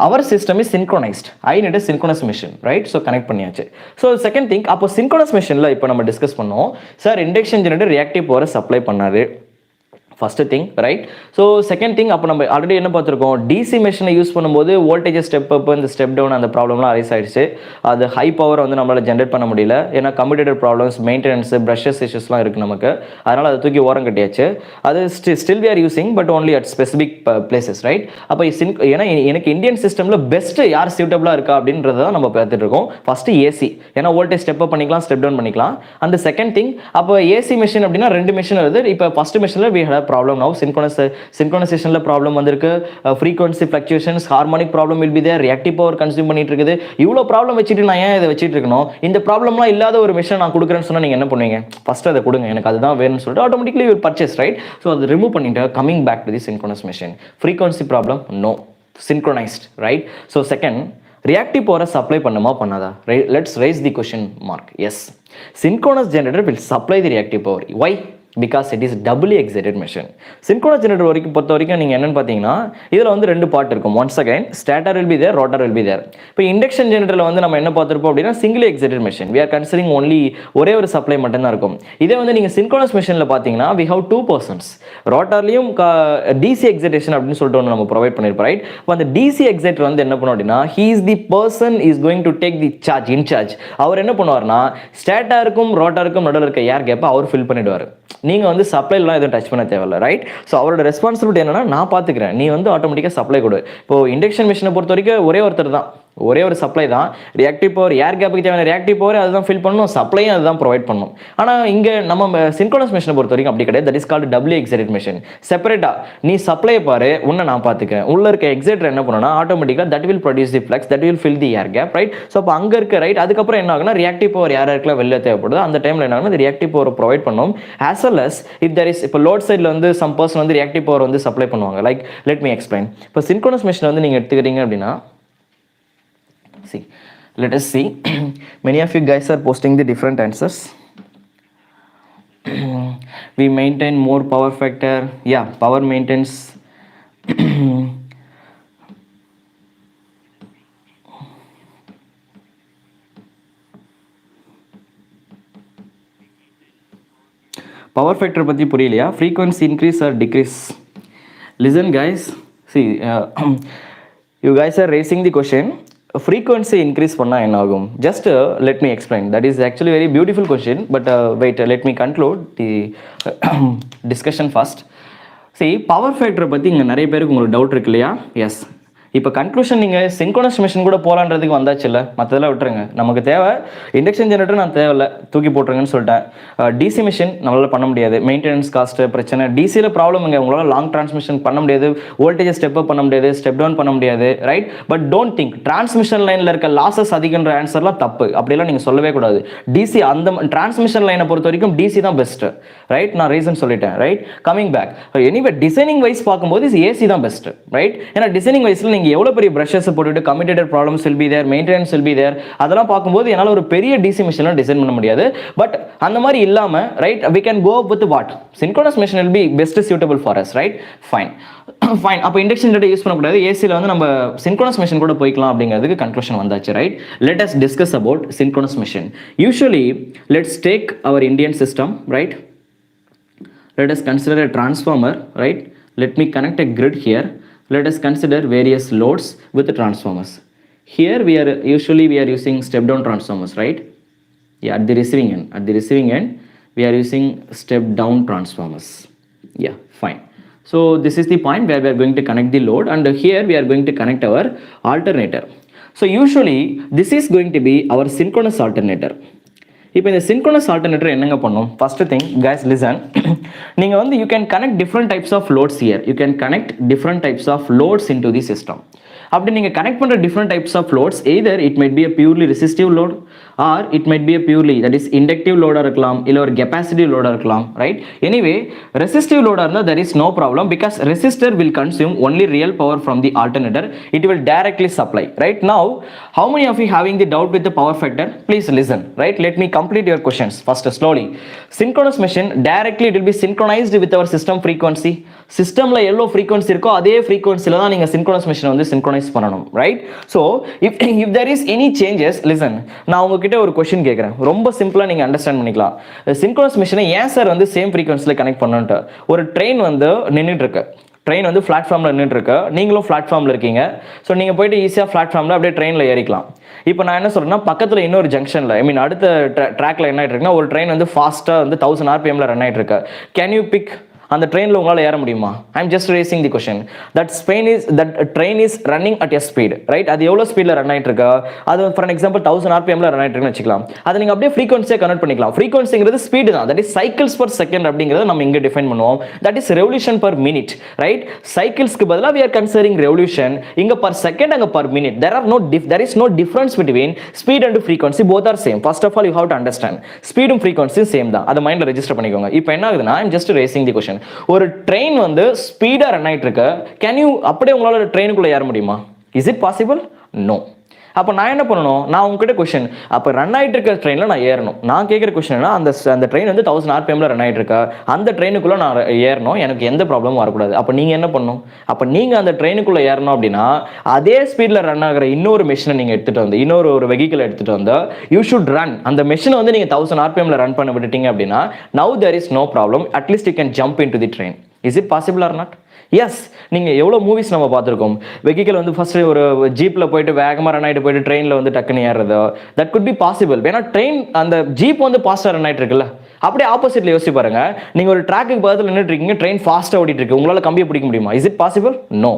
our system is synchronized. I need a synchronous machine, right? So connect பண்ணியாச்சு. So second thing, அப்போ synchronous machineல இப்போ நம்ம டிஸ்கஸ் பண்ணோம், sir induction generator reactive power supply பண்ணாது. First thing, right? So second thing, அப்போ நம்ம ஆல்ரெடி என்ன பார்த்துருக்கோம், டிசி மெஷினை யூஸ் பண்ணும்போது வோல்டேஜ் ஸ்டெப் அப் இந்த ஸ்டெப் டவுன் அந்த ப்ராப்ளம்லாம் அரைஸ் ஆயிடுச்சு. அது ஹை பவர் வந்து நம்மளால் ஜென்ரேட் பண்ண முடியல, ஏன்னா கம்யூட்டேட்டர் ப்ராப்ளம்ஸ், மெயின்டெனன்ஸ், ப்ரஷஸ் இஷ்யூஸ்லாம் இருக்குது நமக்கு. அதனால் அதை தூக்கி ஓரம் கட்டியாச்சு. அது still we are using but only at specific places, right? அப்போ ஏன்னா எனக்கு இந்தியன் சிஸ்டமில் பெஸ்ட்டு யார் சூட்டபிளாக இருக்கா அப்படின்றத தான் நம்ம பார்த்துட்டு இருக்கோம். ஃபஸ்ட்டு ஏசி, ஏன்னா வோல்டேஜ் ஸ்டெப் அப் பண்ணிக்கலாம், ஸ்டெப் டவுன் பண்ணிக்கலாம். அந்த செகண்ட் திங், அப்போ ஏசி மிஷின் அப்படின்னா ரெண்டு மிஷின் வருது. இப்போ ஃபஸ்ட் மிஷினில் we have problem now, synchronization la problem vandirukku, frequency fluctuations, harmonic problem will be there, reactive power consume பண்ணிட்டு இருக்குது. இவ்ளோ ப்ராப்ளம் வச்சிட்டு நான் ஏன் இத வச்சிட்டு இருக்கணும்? இந்த ப்ராப்ளம்லாம் இல்லாத ஒரு மிஷின் நான் கொடுக்குறேன்னு சொன்னா நீங்க என்ன பண்ணுவீங்க? ஃபர்ஸ்ட் அதை கொடுங்க, எனக்கு அதுதான் வேணும்னு சொல்லிட்டு automatically you will purchase, right? So அது ரிமூவ் பண்ணிட்டு coming back to the synchronous machine. Frequency problem no, synchronized, right? So second, reactive power supply பண்ணுமா பண்ணாதா? Let's raise the question mark. Yes, synchronous generator will supply the reactive power. Why? Because it is doubly excited machine. Synchronous generator பொறுத்த வரைக்கும் நீங்கள் என்னன்னு பார்த்தீங்கன்னா இதில் வந்து ரெண்டு பார்ட் இருக்கும். Once again started will be there, rotor will be there. இப்போ இண்டக்ஷன் ஜெனரேட்டரில் வந்து நம்ம என்ன பார்த்துருப்போம் அப்படின்னா single excited machine. we are considering only ஒரே ஒரு சப்ளை மட்டும்தான் இருக்கும். இதே வந்து நீங்கள் சின்க்ரோனஸ் மெஷினில் பார்த்தீங்கன்னா we have two persons. ரோட்டர்லையும் டிசி எக்ஸைட்டேஷன் அப்படின்னு சொல்லிட்டு ஒன்று நம்ம ப்ரொவைட் பண்ணியிருப்போம், ரைட்? இப்போ அந்த டிசி எக்ஸைட்டர் வந்து என்ன பண்ணுவோம் அப்படின்னா he is the person is going to take the charge in charge. அவர் என்ன பண்ணுவார்னா ஸ்டாட்டருக்கும் ரோட்டருக்கும் நடுவில் இருக்க ஏர் கேப்பை அவர் ஃபில் பண்ணிடுவார். நீங்கள் வந்து சப்ளைலாம் எதுவும் டச் பண்ண தேவையில்ல, ரைட்? ஸோ அவரோட ரெஸ்பான்சிபிலிட்டி என்னன்னா நான் பார்த்துக்கிறேன், நீ வந்து ஆட்டோமேட்டிக்காக சப்ளை கொடு. இப்போ இண்டக்ஷன் மிஷினை பொறுத்த வரைக்கும் ஒரே ஒருத்தர் தான், ஒரே ஒரு சப்ளை தான். ரியாக்டிவ் பவர் ஏர் கேப்புக்கு தேவையான ரியாக்டிவ் பவர் அதுதான் ஃபில் பண்ணணும், சப்ளையும் அதுதான் ப்ரொவைட் பண்ணணும். ஆனால் இங்கே நம்ம சின்க்ரோனஸ் மிஷினை பொறுத்த வரைக்கும் அப்படி கிடையாது. That is called double excited machine. செப்பரேட்டாக நீ சப்ளையை பாரு, உன்னை நான் பார்த்துக்கிறேன். உள்ள இருக்க எக்ஸைட்டர் என்ன பண்ணணும்னா ஆட்டோமேட்டிக்காக that will produce the flux, that will fill the air gap, right? So அப்போ அங்கே இருக்க ரைட் அதுக்கப்புறம் என்ன ஆகுனா ரியாக்டிவ் பவர் யாருக்கெல்லாம் வெளில தேவைப்படுது அந்த டைமில் என்ன ஆகுனா ரியாக்டிவ் பவர் ப்ரொவைட் பண்ணணும். As well as if there is இப்போ லோட் சைடில் வந்து சம் பர்சன் வந்து ரியாக்டிவ் பவர் வந்து சப்ளை பண்ணுவாங்க. Like let me explain. இப்போ சின்க்ரோனஸ் மிஷினை வந்து நீங்கள் எடுத்துக்கிறீங்க அப்படின்னா see, let us see. Many of you guys are posting the different answers. We maintain more power factor. Yeah, power maintenance. Power factor பத்தி புரியலையா? Frequency increase or decrease? Listen guys, see, you guys are raising the question. Frequency increase பண்ணா என்ன ஆகும்? Just let me explain. That is actually very beautiful question, but wait, let me conclude the discussion first. See, power factor பத்தி இங்க நிறைய பேருக்கு உங்களுக்கு டவுட் இருக்கு இல்லையா? Yes, இப்போ கன்க்ளூஷன் நீங்கள் சின்க்ரோனஸ் மிஷின் கூட போகலான்றதுக்கு வந்தாச்சு இல்லை, மற்றதெல்லாம் விட்டுருங்க. நமக்கு தேவை இண்டக்ஷன் ஜெனரேட்டர், நான் தேவையில்லை தூக்கி போட்டுருங்கன்னு சொல்லிட்டேன். டிசி மிஷின் நம்மளால் பண்ண முடியாது, மெயின்டெனன்ஸ் காஸ்ட்டு பிரச்சனை. டிசியில் ப்ராப்ளம்ங்க, உங்களால் லாங் டிரான்ஸ்மிஷன் பண்ண முடியாது, வோல்டேஜ் ஸ்டெப் அப் பண்ண முடியாது, ஸ்டெப் டவுன் பண்ண முடியாது, right? But don't think transmission லைனில் இருக்க லாசஸ் அதிகன்ற ஆன்சர்லாம் தப்பு, அப்படிலாம் நீங்கள் சொல்லவே கூடாது. டிசி அந்த டிரான்ஸ்மிஷன் லைனை பொறுத்த வரைக்கும் டிசி தான் பெஸ்ட்டு, ரைட்? நான் ரீசன் சொல்லிட்டேன், right? Coming back, anyway designing wise பார்க்கும்போது ஏசி தான் பெஸ்ட்டு, ரைட்? ஏன்னா டிசைனிங் வைஸில் நீங்கள் எவ்வளோ பெரிய ப்ரஷஸ் போட்டுட்டு commutator problems will be there, maintenance will be there, அதெல்லாம் பார்க்கும்போது என்னால் ஒரு பெரிய டிசி மிஷினை டிசைன் பண்ண முடியாது. பட் அந்த மாதிரி இல்லாமல், right, we can go with what synchronous machine will be best suitable for us, right? Fine. Fine. அப்போ இண்டக்ஷன் ஜெனரேட்டர் யூஸ் பண்ணக்கூடாது, ஏசியில் வந்து நம்ம சின்க்ரோனஸ் மிஷின் கூட போய்க்கலாம் அப்படிங்கிறதுக்கு கன்க்ளூஷன் வந்தாச்சு, right? Let us discuss about synchronous machine. Usually let's take our Indian system, right? Let us consider a transformer, right? Let me connect a grid here. Let us consider various loads with the transformers. Here we are using step down transformers, right? Yeah, at the receiving end we are using step down transformers. Yeah, fine. So this is the point where we are going to connect the load, and here we are going to connect our alternator. So usually this is going to be our synchronous alternator. இப்போ இந்த சின்க்ரோனஸ் ஆல்டர்னேட்டர் என்னங்க பண்ணும்? ஃபர்ஸ்ட் திங் கைஸ் லிசன், நீங்கள் வந்து you can connect different types of loads here. You can connect different types of loads into the system. அப்படி நீங்கள் கனெக்ட் பண்ணுற different types of loads, either it might be a purely resistive load or it might be a purely that is inductive லோடாக இருக்கலாம், இல்லை ஒரு கெப்பாசிட்டிவ் லோடாக இருக்கலாம், ரைட்? எனிவே ரெசிஸ்டிவ் லோடாக இருந்தால் there is no problem because resistor will consume only real power from the alternator. It will directly supply, right? Now how many of you having the doubt with the power factor? Please listen, right? Let me complete your questions first slowly. Synchronous machine directly it will be synchronized with our system frequency. சிஸ்டமில் எவ்வளோ ஃப்ரீக்வன்சி இருக்கோ அதே ஃப்ரீக்வன்சியில் தான் நீங்கள் சின்க்ரோனஸ் மிஷினை வந்து சின்க்ரோனைஸ் பண்ணணும், right? So if there is any changes, listen, நான் உங்ககிட்ட ஒரு கொஸ்டின் கேட்குறேன், ரொம்ப சிம்பிளாக நீங்கள் அண்டர்ஸ்டாண்ட் பண்ணிக்கலாம். சின்க்ரோனஸ் மிஷினை ஏன் சார் வந்து சேம் ஃப்ரீக்வன்சியில் கனெக்ட் பண்ணணுன்ட்டு, ஒரு ட்ரெயின் வந்து நின்றுட்டு இருக்கு, ட்ரெயின் வந்து பிளாட்ஃபார்மில் நின்றுருக்கு, நீங்களும் பிளாட்ஃபார்மில் இருக்கீங்க. ஸோ நீங்கள் போயிட்டு ஈஸியாக பிளாட்ஃபார்மில் அப்படியே ட்ரெயினில் ஏறிக்கலாம். இப்போ நான் என்ன சொல்கிறேன்னா, பக்கத்தில் இன்னொரு ஜங்ஷனில், ஐ மீன் அடுத்த ட்ராக்ல என்ன ஆகிட்டு இருக்குன்னா, ஒரு ட்ரெயின் வந்து ஃபாஸ்ட்டாக வந்து 1000 RPM ரன் ஆகிட்டு இருக்கு. கேன் யூ பிக் அந்த ட்ரெயினில் உங்களால் ஏற முடியுமா? I am just raising the question. That train is running at a speed, right? அது எவ்வளோ ஸ்பீடில் ரன் ஆகிட்டு இருக்கா? அது ஃபார் எக்ஸாம்பிள் 1000 RPM ரன் ஆகிட்டு இருக்குன்னு வச்சுக்கலாம். அதை நீங்கள் அப்படியே ஃப்ரீக்வன்சியாக கனெக்ட் பண்ணிக்கலாம். ஃப்ரீக்வன்சிங்கிறது ஸ்பீடு தான், that is cycles per second அப்படிங்கிறத நம்ம இங்கே டிஃபைன் பண்ணுவோம். That is revolution per minute, right? சைக்கிள்ஸ்க்கு பதிலாக we are considering revolution. இங்கே பர் செகண்ட், அங்கே per minute. there is no difference between speed and frequency, both are same. First of all you have to understand ஸ்பீடும் ஃப்ரீக்வன்சியும் சேம் தான், அதை மைண்டில் ரெஜிஸ்டர் பண்ணிக்கோங்க. இப்போ என்ன ஆகுதுன்னா, I am just raising the question. ஒரு ட்ரெயின் வந்து ஸ்பீடா ரன் ஆயிட்டு இருக்கு, கேன் யூ அப்படியே உங்களால ட்ரெயினுக்குள்ள ஏற முடியுமா? Is it possible? நோ. அப்போ நான் என்ன பண்ணணும், நான் உங்ககிட்ட கொஸ்டின், அப்போ ரன் ஆகிட்டு இருக்க ட்ரெயினில் நான் ஏறணும். நான் கேட்குற கொஸ்டின் அந்த ட்ரெயின் வந்து 1000 RPM ரன் ஆகிட்டு இருக்கா, அந்த ட்ரெயினுக்குள்ளே நான் ஏறணும், எனக்கு எந்த ப்ராப்ளமும் வரக்கூடாது. அப்போ நீங்கள் என்ன பண்ணணும், அப்போ நீங்கள் அந்த ட்ரெயினுக்குள்ளே ஏறணும் அப்படின்னா அதே ஸ்பீடில் ரன் ஆகிற இன்னொரு மிஷினை நீங்கள் எடுத்துகிட்டு வந்து, இன்னொரு வெஹிக்கிள் எடுத்துகிட்டு வந்து யூ ஷுட் ரன். அந்த மிஷினை வந்து நீங்கள் 1000 RPM ரன் பண்ண விட்டுட்டீங்க அப்படின்னா now there is no problem, at least you can jump into the train. Is it possible or not? Yes. நீங்கள் எவ்வளோ மூவிஸ் நம்ம பார்த்துருக்கோம், வெஹிக்கிள் வந்து ஃபஸ்ட்டு ஒரு ஜீப்பில் போயிட்டு வேகமாக ரன் ஆகிட்டு போயிட்டு ட்ரெயினில் வந்து டக்குன்னு ஏறுறது, தட் குட் பி பாசிபிள். ஏன்னா ட்ரெயின் அந்த ஜீப் வந்து ஃபாஸ்ட்டாக ரன் ஆகிட்டு இருக்குல்ல. அப்படியே ஆப்போசிட்ல யோசிச்சு பாருங்க, நீங்கள் ஒரு ட்ராக்குக்கு பக்கத்தில் நின்றுட்டு இருக்கீங்க, ட்ரெயின் ஃபாஸ்ட்டாக ஓடிட்டு இருக்கு, உங்களால் கம்பியை பிடிக்க முடியுமா? Is it possible? No.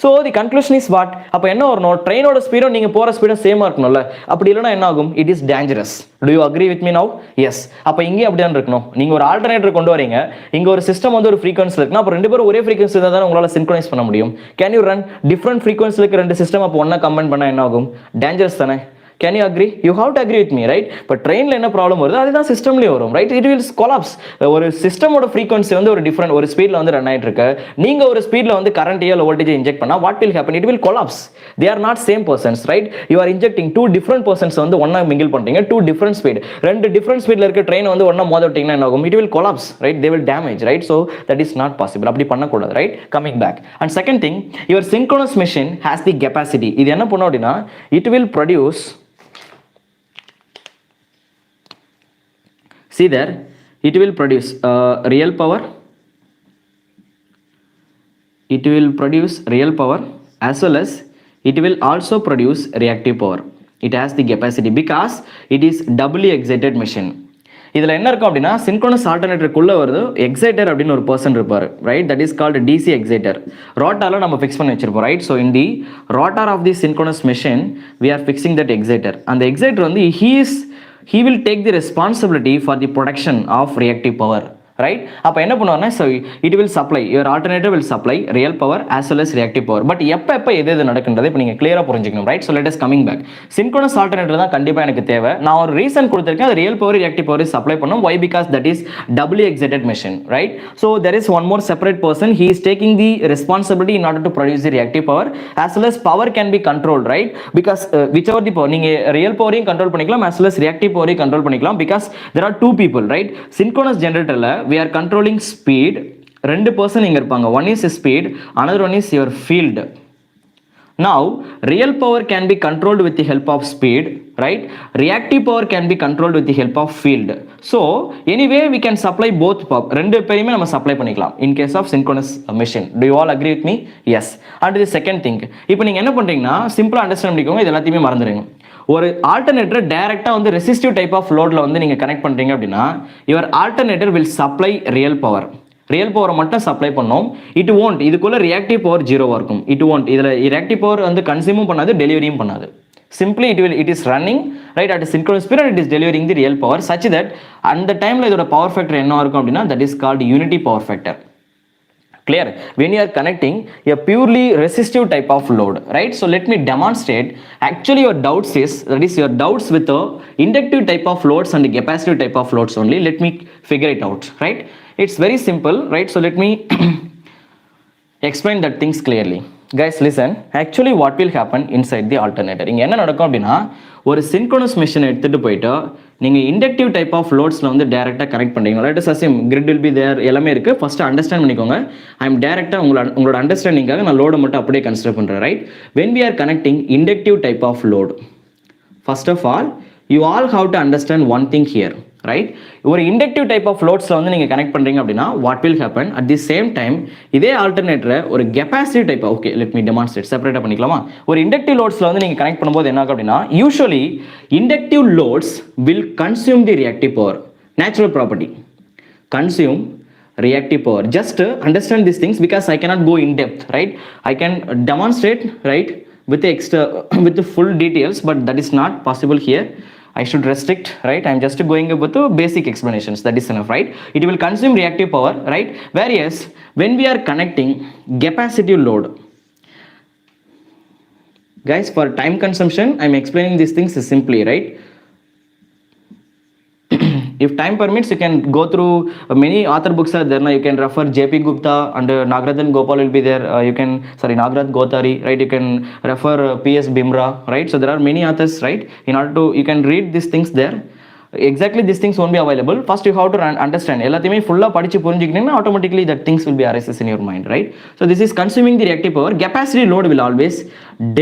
So the conclusion is what? அப்போ என்ன வரணும், ட்ரெயினோட ஸ்பீடும் நீங்கள் போகிற ஸ்பீடும் சேமாக இருக்கணும்ல. அப்படி இல்லைனா என்ன ஆகும்? It is dangerous. Do you agree with me now? Yes. அப்போ இங்கே அப்படி தான் இருக்கணும். நீங்கள் ஒரு ஆல்டர்னேட்டர் கொண்டு வரீங்க, இங்கே ஒரு சிஸ்டம் வந்து ஒரு ஃப்ரீக்வன்சியில் இருக்குன்னா, அப்போ 2 பேரும் ஒரே ஃப்ரீக்வன்சி தான் உங்களால் சின்க்ரோனைஸ் பண்ண முடியும். கேன் யூ ரன் டிஃப்ரெண்ட் ஃப்ரீக்வன்சியில் இருக்க 2 சிஸ்டம் அப்போ ஒன்றா கம்பைன் பண்ணால் என்ன ஆகும்? டேஞ்சரஸ் தானே. Can you agree? You have to agree with me, right? But train என்ன ப்ராப்ளம் வருது, அதுதான் சிஸ்டம்லேயே வரும், ரைட்? It will collapse. ஒரு சிஸ்டமோட ஃப்ரீக்வன்சி வந்து ஒரு டிஃப்ரெண்ட் ஒரு ஸ்பீடில் வந்து ரன் ஆகிட்டு இருக்கு, நீங்கள் ஒரு ஸ்பீடில் வந்து கரண்ட்டையோ இல்லை வோல்டேஜ் இன்ஜெக்ட் பண்ணால் what will happen? It will collapse. They are not same persons, right? You are injecting 2 different persons வந்து ஒன்றா மிங்கிள் பண்ணுறீங்க, 2 டிஃப்ரெண்ட் ஸ்பீட். 2 டிஃப்ரெண்ட் ஸ்பீடில் இருக்க ட்ரெயின் வந்து ஒன்றா மோத விட்டிங்கன்னா என்ன ஆகும்? It will collapse, right? They will damage, right? So that is not possible. அப்படி பண்ணக்கூடாது, right? Coming back. And second thing, your synchronous machine has the capacity. இது என்ன பண்ணும் அப்படின்னா, it will produce, see there, it will produce real power, it will produce real power as well as it will also produce reactive power. It has the capacity because it is doubly excited machine. இதில் என்ன இருக்கும் அப்படின்னா சின்க்ரோனஸ் ஆல்டர்னேட்டருக்குள்ளே வருது எக்ஸைட்டர் அப்படின்னு ஒரு பர்சன் இருப்பார், right? That is called DC exciter. ரோட்டாரில் நம்ம ஃபிக்ஸ் பண்ணி வச்சிருப்போம், right? So in the rotor of the synchronous machine we are fixing that exciter. And the exciter வந்து he will take the responsibility for the production of reactive power, right? அப்போ என்ன பண்ணுவாங்கன்னா, so it will supply, your alternator will supply real power as well as reactive power. But எப்போ எது நடக்குன்றது இப்போ நீங்கள் கிளியராக புரிஞ்சுக்கணும், right? So let us coming back. Synchronous alternator தான் கண்டிப்பாக எனக்கு தேவை. நான் ஒரு ரீசன் கொடுத்துருக்கேன், அது real power reactive power supply பண்ணும். Why? Because that is doubly excited machine, right? So there is one more separate person, he is taking the responsibility in order to produce the reactive power as well as power can be controlled, right? Because whichever the power, நீங்கள் real power-ஐயும் control பண்ணிக்கலாம் as well as reactive power-ஐயும் control பண்ணிக்கலாம், because there are two people, right? Synchronous generator-ல we are controlling speed. ரெண்டு person இங்க இருப்பாங்க, one is speed, another one is your field. Now real power can be controlled with the help of speed, right? Reactive power can be controlled with the help of field. So anyway we can supply both power, ரெண்டு பேரையுமே நம்ம சப்ளை பண்ணிக்கலாம் in case of synchronous machine. Do you all agree with me? Yes. And the second thing, இப்போ நீங்க என்ன பண்றீங்கன்னா சிம்பிளா அண்டர்ஸ்டாண்ட் பண்ணிக்கோங்க, இது எல்லாத்தையுமே மறந்துடுங்க. ஒரு ஆல்டர்னேட்டர் டைரக்டா வந்து ரெசிஸ்டிவ் டைப் ஆஃப் லோட்ல வந்து நீங்க கனெக்ட் பண்றீங்க அப்படின்னா your alternator will supply real power. Real பவரை மட்டும் சப்ளை பண்ணோம். இட் ஓன்ட், இதுக்குள்ள ரியாக்டிவ் பவர் ஜீரோவாக இருக்கும். இட் ஓன்ட், இதில் ரியாக்டிவ் பவர் வந்து கன்சியூமும் பண்ணாது, டெலிவரியும் பண்ணாது. Simply it is running right at a synchronous speed and it is delivering the real power such that அந்த டைம்ல இதோட பவர் ஃபேக்டர் என்ன இருக்கும் அப்படின்னா that is called unity power factor. Clear? When you are connecting a purely resistive type of load, right? So let me demonstrate. Actually your doubts is, that is your doubts with the inductive type of loads and the capacitive type of loads only. Let me figure it out, right? It's very simple, right? So let me explain that things clearly. Guys listen, actually what will happen inside the alternator, இங்க என்ன நடக்கும் அப்படின்னா ஒரு synchronous machine எடுத்துட்டு போயிட்டு நீங்க inductive type of loadsல வந்து டைரக்டா கனெக்ட் பண்றீங்க. let us assume grid will be there, எல்லாமே இருக்கு. ஃபர்ஸ்ட் அண்டர்ஸ்டாண்ட் பண்ணிக்கோங்க. I am டைரக்டா உங்களோட அண்டர்ஸ்டாண்டிங்காக நான் லோட மட்டும் அப்படியே கன்சிடர் பண்றேன், right? When we are connecting inductive type of load, first of all you all have to understand one thing here, right? ஒரு இண்டக்டிவ் டைப் ஆஃப் லோட்ஸ்ல வந்து நீங்க கனெக்ட் பண்றீங்க அப்படின்னா what will happen at the same time இதே ஆல்டர்னேட்டரை ஒரு capacitive type, okay let me demonstrate, செப்பரேட்டா பண்ணிக்கலாமா? ஒரு இண்டக்டிவ் லோட்ஸ்ல வந்து நீங்க கனெக்ட் பண்ணும்போது என்ன ஆகும் அப்படின்னா usually inductive loads will consume the reactive power, natural property, consume reactive power. Just understand these things because I cannot go in depth, right? I can demonstrate, right, with the full details, but that is not possible here. I should restrict, right? I'm just going with the basic explanations, that is enough, right? It will consume reactive power, right? Whereas when we are connecting capacitive load, guys, for time consumption I'm explaining these things simply, right? If time permits you can go through many author books are there. Now you can refer JP Gupta and Nagradan Gopal will be there. You can, sorry, Nagrad Gotari, right? You can refer PS Bimra, right? So there are many authors, right? In order to, you can read these things there. Exactly these things won't be available. First you have to understand எல்லாத்தையுமே ஃபுல்லா படிச்சு புரிஞ்சிக்கிட்டீங்கன்னா automatically that things will be arises in your mind, right? So this is consuming the reactive power. Capacity load will always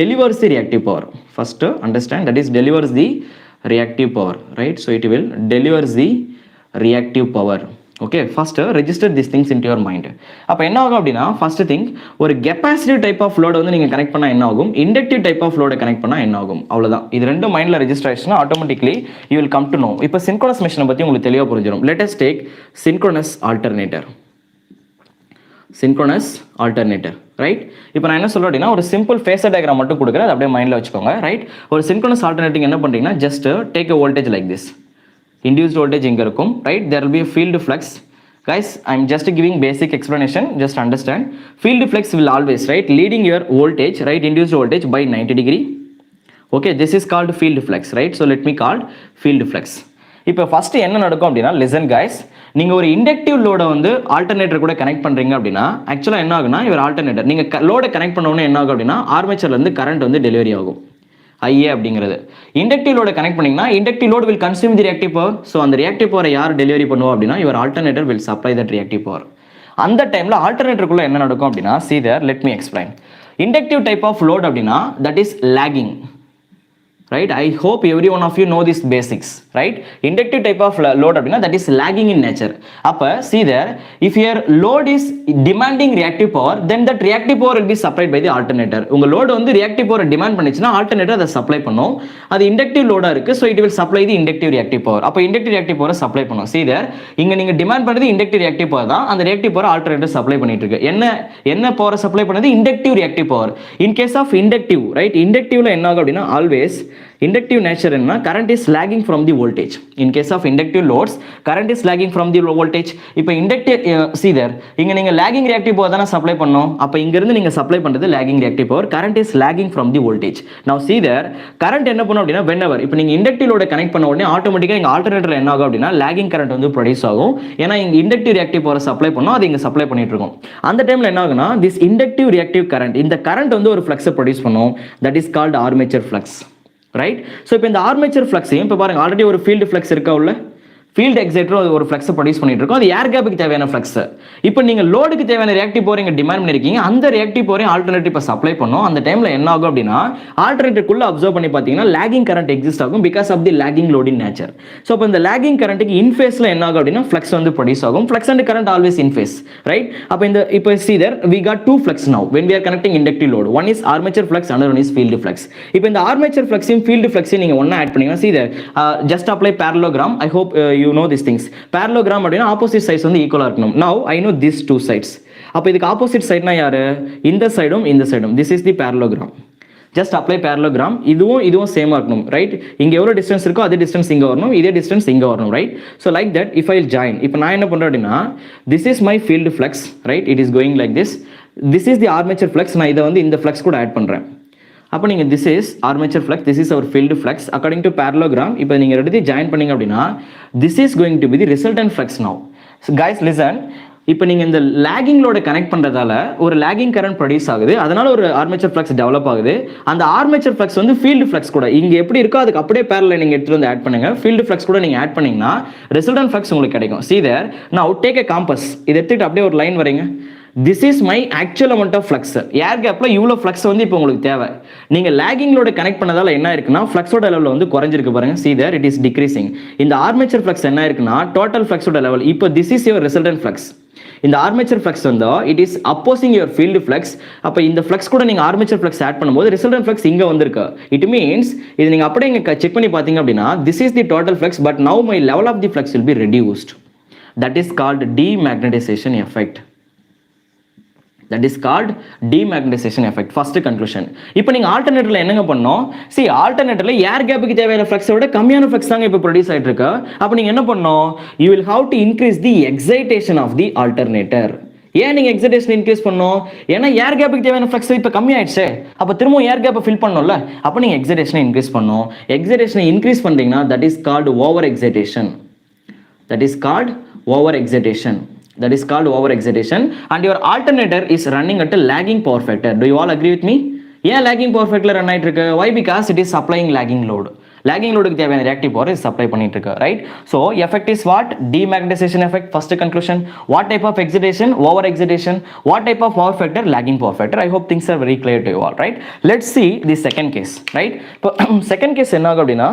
delivers the reactive power. First understand, that is delivers the reactive power, right? So it will delivers the reactive power. Okay, first register these things into your mind. அப்ப என்ன ஆகும் அப்படின்னா first thing, ஒரு capacitive type of load வந்து நீங்க கனெக்ட் பண்ணா என்ன ஆகும், inductive type of load connect பண்ணா என்ன ஆகும், அவ்வளவுதான். இது ரெண்டும் மைண்ட்ல register ஆயிடுச்சுனா automatically you will come to know. இப்போ synchronous machine பத்தி உங்களுக்கு தெளிவா புரிஞ்சிரும். Let us take synchronous alternator. Synchronous alternator, right? இப்போ நான் என்ன சொல்றேன் அப்படின்னா ஒரு சிம்பிள் ஃபேஸர் டயக்ராம் மட்டும் கொடுக்குறேன், அது அப்படியே மைண்ட்ல வச்சுக்கோங்க, ரைட்? ஒரு synchronous alternating என்ன பண்றீங்கன்னா just take a voltage like this. Induced voltage இங்க இருக்கும், right? There will be a field flux. Guys, I am just giving basic explanation, just understand. Field flux will always, right, leading your voltage, right, induced voltage by 90 degree. Okay, this is called field flux, right? So let me call field flux. இப்போ ஃபர்ஸ்ட் என்ன நடக்கும் அப்படின்னா listen guys, நீங்க ஒரு இண்டக்டிவ் லோட வந்து ஆல்டர்னேட்டர் கூட கனெக்ட் பண்றீங்க அப்படின்னா ஆக்சுவலா என்ன ஆகுனா இவர் ஆல்டர்னேட்டர் நீங்க லோட கனெக்ட் பண்ண உடனே என்ன ஆகும் அப்படின்னா ஆர்மேச்சர்ல இருந்து கரண்ட் வந்து டெலிவரி ஆகும், IA அப்படிங்கிறது. இண்டக்டிவ் லோட கனெக்ட் பண்ணீங்கன்னா inductive load will consume the reactive power. So அந்த ரியாக்டிவ் பவரை யார் டெலிவரி பண்ணுவா அப்படின்னா your alternator will supply that reactive power. அந்த டைம்ல ஆல்டர்னேட்டருக்குள்ள என்ன நடக்கும் அப்படின்னா see there, let me explain. Inductive type of load அப்படின்னா that is lagging, right? I hope every one of you know these basics, right? Inductive type of load அப்படினா that is lagging in nature. அப்ப see there, if your load is demanding reactive power, then that reactive power will be supplied by the alternator. உங்க load வந்து reactive power demand பண்ணுச்சுனா alternator அதை supply பண்ணும். அது inductive load இருக்கு, so it will supply the inductive reactive power. அப்ப inductive reactive power supply பண்ணும். See there, இங்க நீங்க demand பண்றது inductive reactive power தான், அந்த reactive power alternator supply பண்ணிட்டு இருக்கு. என்ன power supply பண்ணுது? Inductive reactive power. In case of inductive, right? Inductiveல என்ன ஆகும் அப்படினா always inductive nature என்ன, current is lagging from the voltage. In case of inductive loads, current is lagging from the voltage. இப்போ inductive see there, இங்க நீங்க lagging reactive power தான சப்ளை பண்ணோம். அப்ப இங்க இருந்து நீங்க சப்ளை பண்றது lagging reactive power, current is lagging from the voltage. Now see there, current என்ன பண்ணும் அப்படினா whenever இப்போ நீங்க inductive load கனெக்ட் பண்ண உடனே ஆட்டோமேட்டிக்கா இங்க ஆல்டர்னேட்டர்ல என்ன ஆகும் அப்படினா lagging current வந்து ப்ரொடியூஸ் ஆகும். ஏனா இங்க inductive reactive power சப்ளை பண்ணோம், அது இங்க சப்ளை பண்ணிட்டு இருக்கோம். அந்த டைம்ல என்ன ஆகும்னா this inductive reactive current, இந்த current வந்து ஒரு flux ப்ரொடியூஸ் பண்ணும், that is called armature flux. Right? So இப்போ இந்த ஆர்மேச்சர் ஃப்ளக்ஸையும் இப்போ பாருங்க ஆல்ரெடி ஒரு ஃபீல்டு ஃப்ளக்ஸ் இருக்கா உள்ள ஃபீல்டு எக்ஸைட்டரும் ஒரு ஃப்ளக்ஸை ப்ரொடியூஸ் பண்ணிட்டு இருக்கோம், அது ஏர் கேப்புக்கு தேவையான ஃப்ளக்ஸ். இப்போ நீங்கள் லோடுக்கு தேவையான ரியாக்டிவ் பவர் இங்கே டிமாண்ட் பண்ணிருக்கீங்க, அந்த ரியாக்டிவ் பவரையும் ஆல்டர்னேட்டிவ் இப்போ சப்ளை பண்ணும். அந்த டைமில் என்ன ஆகும் அப்படின்னா ஆல்டர்னேட்டிவ்க்குள்ள அப்சர்வ் பண்ணி பார்த்தீங்கன்னா லேகிங் கரண்ட் எக்ஸிஸ்ட் ஆகும் because of the lagging load in nature. So இப்போ இந்த லேகிங் கரண்ட்டுக்கு இன்ஃபேஸில் என்ன ஆகும் அப்படின்னா ஃப்ளக்ஸ் வந்து ப்ரொடியூஸ் ஆகும். Flux and current always in phase, right? அப்போ இப்போ see there we got two flux now when we are connecting inductive load. One is armature flux, another one is field flux. இப்போ இந்த armature fluxையும் field fluxையும் நீங்க ஒண்ணா ஆட் பண்ணீங்கன்னா see there, just apply parallelogram. I hope you know these things. Parallelogram அப்படினா ஆப்போசிட் சைட்ஸ் வந்து ஈக்குவலா இருக்கணும். Now I know these two sides. அப்ப இதுக்கு ஆப்போசிட் சைடுனா யாரு? இந்த சைடும் இந்த சைடும். This is the parallelogram. Just apply parallelogram. இதுவும் சேமா இருக்கணும், ரைட்? இங்க எவ்வளவு டிஸ்டன்ஸ் இருக்கோ அதே டிஸ்டன்ஸ் இங்க வரணும், இதே டிஸ்டன்ஸ் இங்க வரணும், right? So like that if I will join, இப்போ நான் என்ன பண்றேன் அப்படினா this is my field flux, right? It is going like this. This is the armature flux. நான் இத வந்து இந்த flux கூட ஆட் பண்றேன். அப்போ நீங்கள் this is armature flux, this is our field flux according to parallelogram. இப்போ நீங்கள் ரெண்டு ஜாயின் பண்ணீங்க அப்படின்னா this is going to be the resultant flux now. So guys listen, இப்போ நீங்கள் இந்த லேகிங் லோட கனெக்ட் பண்ணுறதால ஒரு லேகிங் கரண்ட் ப்ரொடியூஸ் ஆகுது, அதனால ஒரு ஆர்மேச்சர் ஃப்ளக்ஸ் டெவலப் ஆகுது. அந்த ஆர்மேச்சர் ஃப்ளக்ஸ் வந்து ஃபீல்டு ஃப்ளக்ஸ் கூட இங்கே எப்படி இருக்கோ அதுக்கு அப்படியே பேரலல் நீங்கள் எடுத்துகிட்டு வந்து ஆட் பண்ணுங்க. ஃபீல்டு ஃப்ளக்ஸ் கூட நீங்கள் ஆட் பண்ணீங்கன்னா ரிசல்டன்ட் ஃப்ளக்ஸ் உங்களுக்கு கிடைக்கும். See there, now take a compass. இதை எடுத்துகிட்டு அப்படியே ஒரு லைன் வரீங்க. This is my actual amount of flux. ஏர் கேப்ல இவ்வளோ ஃப்ளக்ஸ் வந்து இப்போ உங்களுக்கு தேவை. நீங்க லேகிங் லோட கனெக்ட் பண்ணதால என்ன இருக்குன்னா ஃப்ளக்ஸோட லெவல் வந்து குறைஞ்சிருக்கு பாருங்க. See there, it is decreasing. இந்த ஆர்மேச்சர் ஃப்ளக்ஸ் என்ன இருக்குன்னா டோட்டல் ஃப்ளக்ஸோட லெவல். இப்போ this is your resultant flux. இந்த ஆர்மேச்சர் ஃப்ளக்ஸ் வந்து it is opposing your field flux. அப்ப இந்த ஃப்ளக்ஸ் கூட நீங்க ஆர்மேச்சர் ஃப்ளக்ஸ் ஆட் பண்ணும்போது resultant flux இங்க வந்திருக்கு. It means இது நீங்க அப்படியே இங்க செக் பண்ணி பாத்தீங்க அப்படின்னா this is the total flux, but now my level of the flux will be reduced. That is called demagnetization effect. That is called demagnetization effect. First conclusion. இப்போ நீங்க ஆல்டர்னேட்டர்ல என்னங்க பண்ணோம்? See ஆல்டர்னேட்டர்ல ஏர் கேப்புக்கு தேவையான ஃப்ளக்ஸை விட கம்மியான ஃப்ளக்ஸ் தாங்க இப்போ ப்ரொடியூஸ் ஆயிட்டு இருக்கு. அப்ப நீங்க என்ன பண்ணணும்? You will have to increase the excitation of the alternator. ஏன் நீங்க எக்ஸைட்டேஷன் இன்க்ரீஸ் பண்ணணும்? ஏன்னா ஏர் கேப்புக்கு தேவையான ஃப்ளக்ஸ் இப்போ கம்மி ஆயிடுச்சு. அப்ப திரும்ப ஏர் கேப்பை ஃபில் பண்ணணும்ல, அப்ப நீங்க எக்ஸைட்டேஷனை இன்க்ரீஸ் பண்ணணும். எக்ஸைட்டேஷனை இன்க்ரீஸ் பண்றீங்கன்னா that is called over excitation. That is called over excitation. That is called over excitation, and your alternator is running at a lagging power factor. Do you all agree with me? Yeah, lagging power factor run ஆயிட்டு இருக்கு. Why? Because it is supplying lagging load. Lagging load க்கு தேவையான reactive power is supply பண்ணிட்டு இருக்கு, right? So effect is what? Demagnetization effect. First conclusion. What type of excitation? Over excitation. What type of power factor? Lagging power factor. I hope things are very clear to you all, right? Let's see the second case, right? Second case என்ன ஆகும் அப்படின்னா